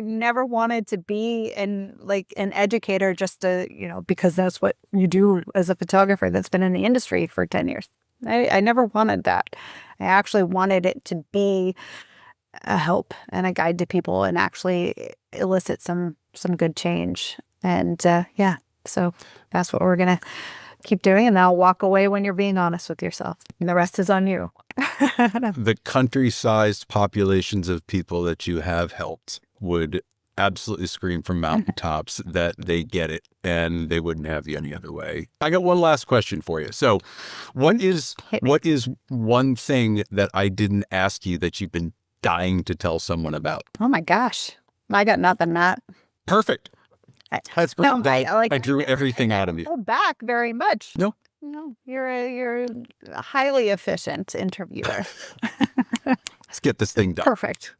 never wanted to be an educator just to, because that's what you do as a photographer that's been in the industry for 10 years. I never wanted that. I actually wanted it to be a help and a guide to people and actually elicit some good change. And yeah, so that's what we're going to keep doing. And I'll walk away when you're being honest with yourself. And the rest is on you. The country-sized populations of people that you have helped would absolutely scream from mountaintops that they get it and they wouldn't have you any other way. I got one last question for you. So what is one thing that I didn't ask you that you've been dying to tell someone about? Oh my gosh. I got nothing, Matt. Perfect. That's perfect. I drew everything out of you. Go back very much. No, you're a highly efficient interviewer. Let's get this thing done. Perfect.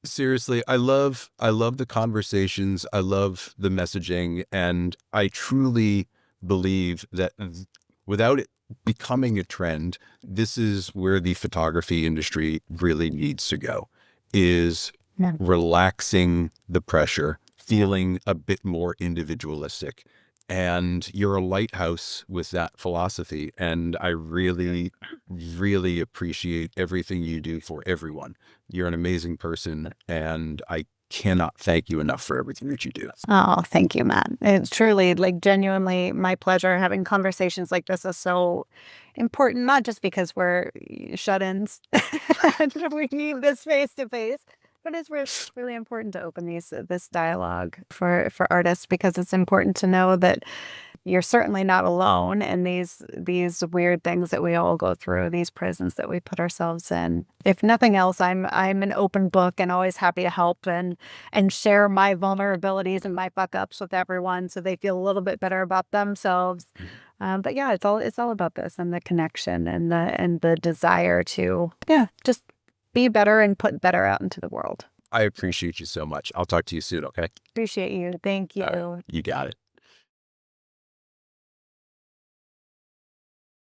Seriously, I love the conversations. I love the messaging, and I truly believe that without it becoming a trend, this is where the photography industry really needs to go, is relaxing the pressure, feeling a bit more individualistic. And you're a lighthouse with that philosophy. And I really, really appreciate everything you do for everyone. You're an amazing person, and I cannot thank you enough for everything that you do. Oh, thank you, Matt. It's truly, genuinely my pleasure. Having conversations like this is so important, not just because we're shut-ins and we need this face-to-face, but it's really important to open this dialogue for artists, because it's important to know that you're certainly not alone in these weird things that we all go through, these prisons that we put ourselves in. If nothing else, I'm an open book and always happy to help and share my vulnerabilities and my fuck ups with everyone, so they feel a little bit better about themselves. But yeah, it's all about this, and the connection and the desire to just be better and put better out into the world. I appreciate you so much. I'll talk to you soon. Okay. Appreciate you. Thank you. You got it.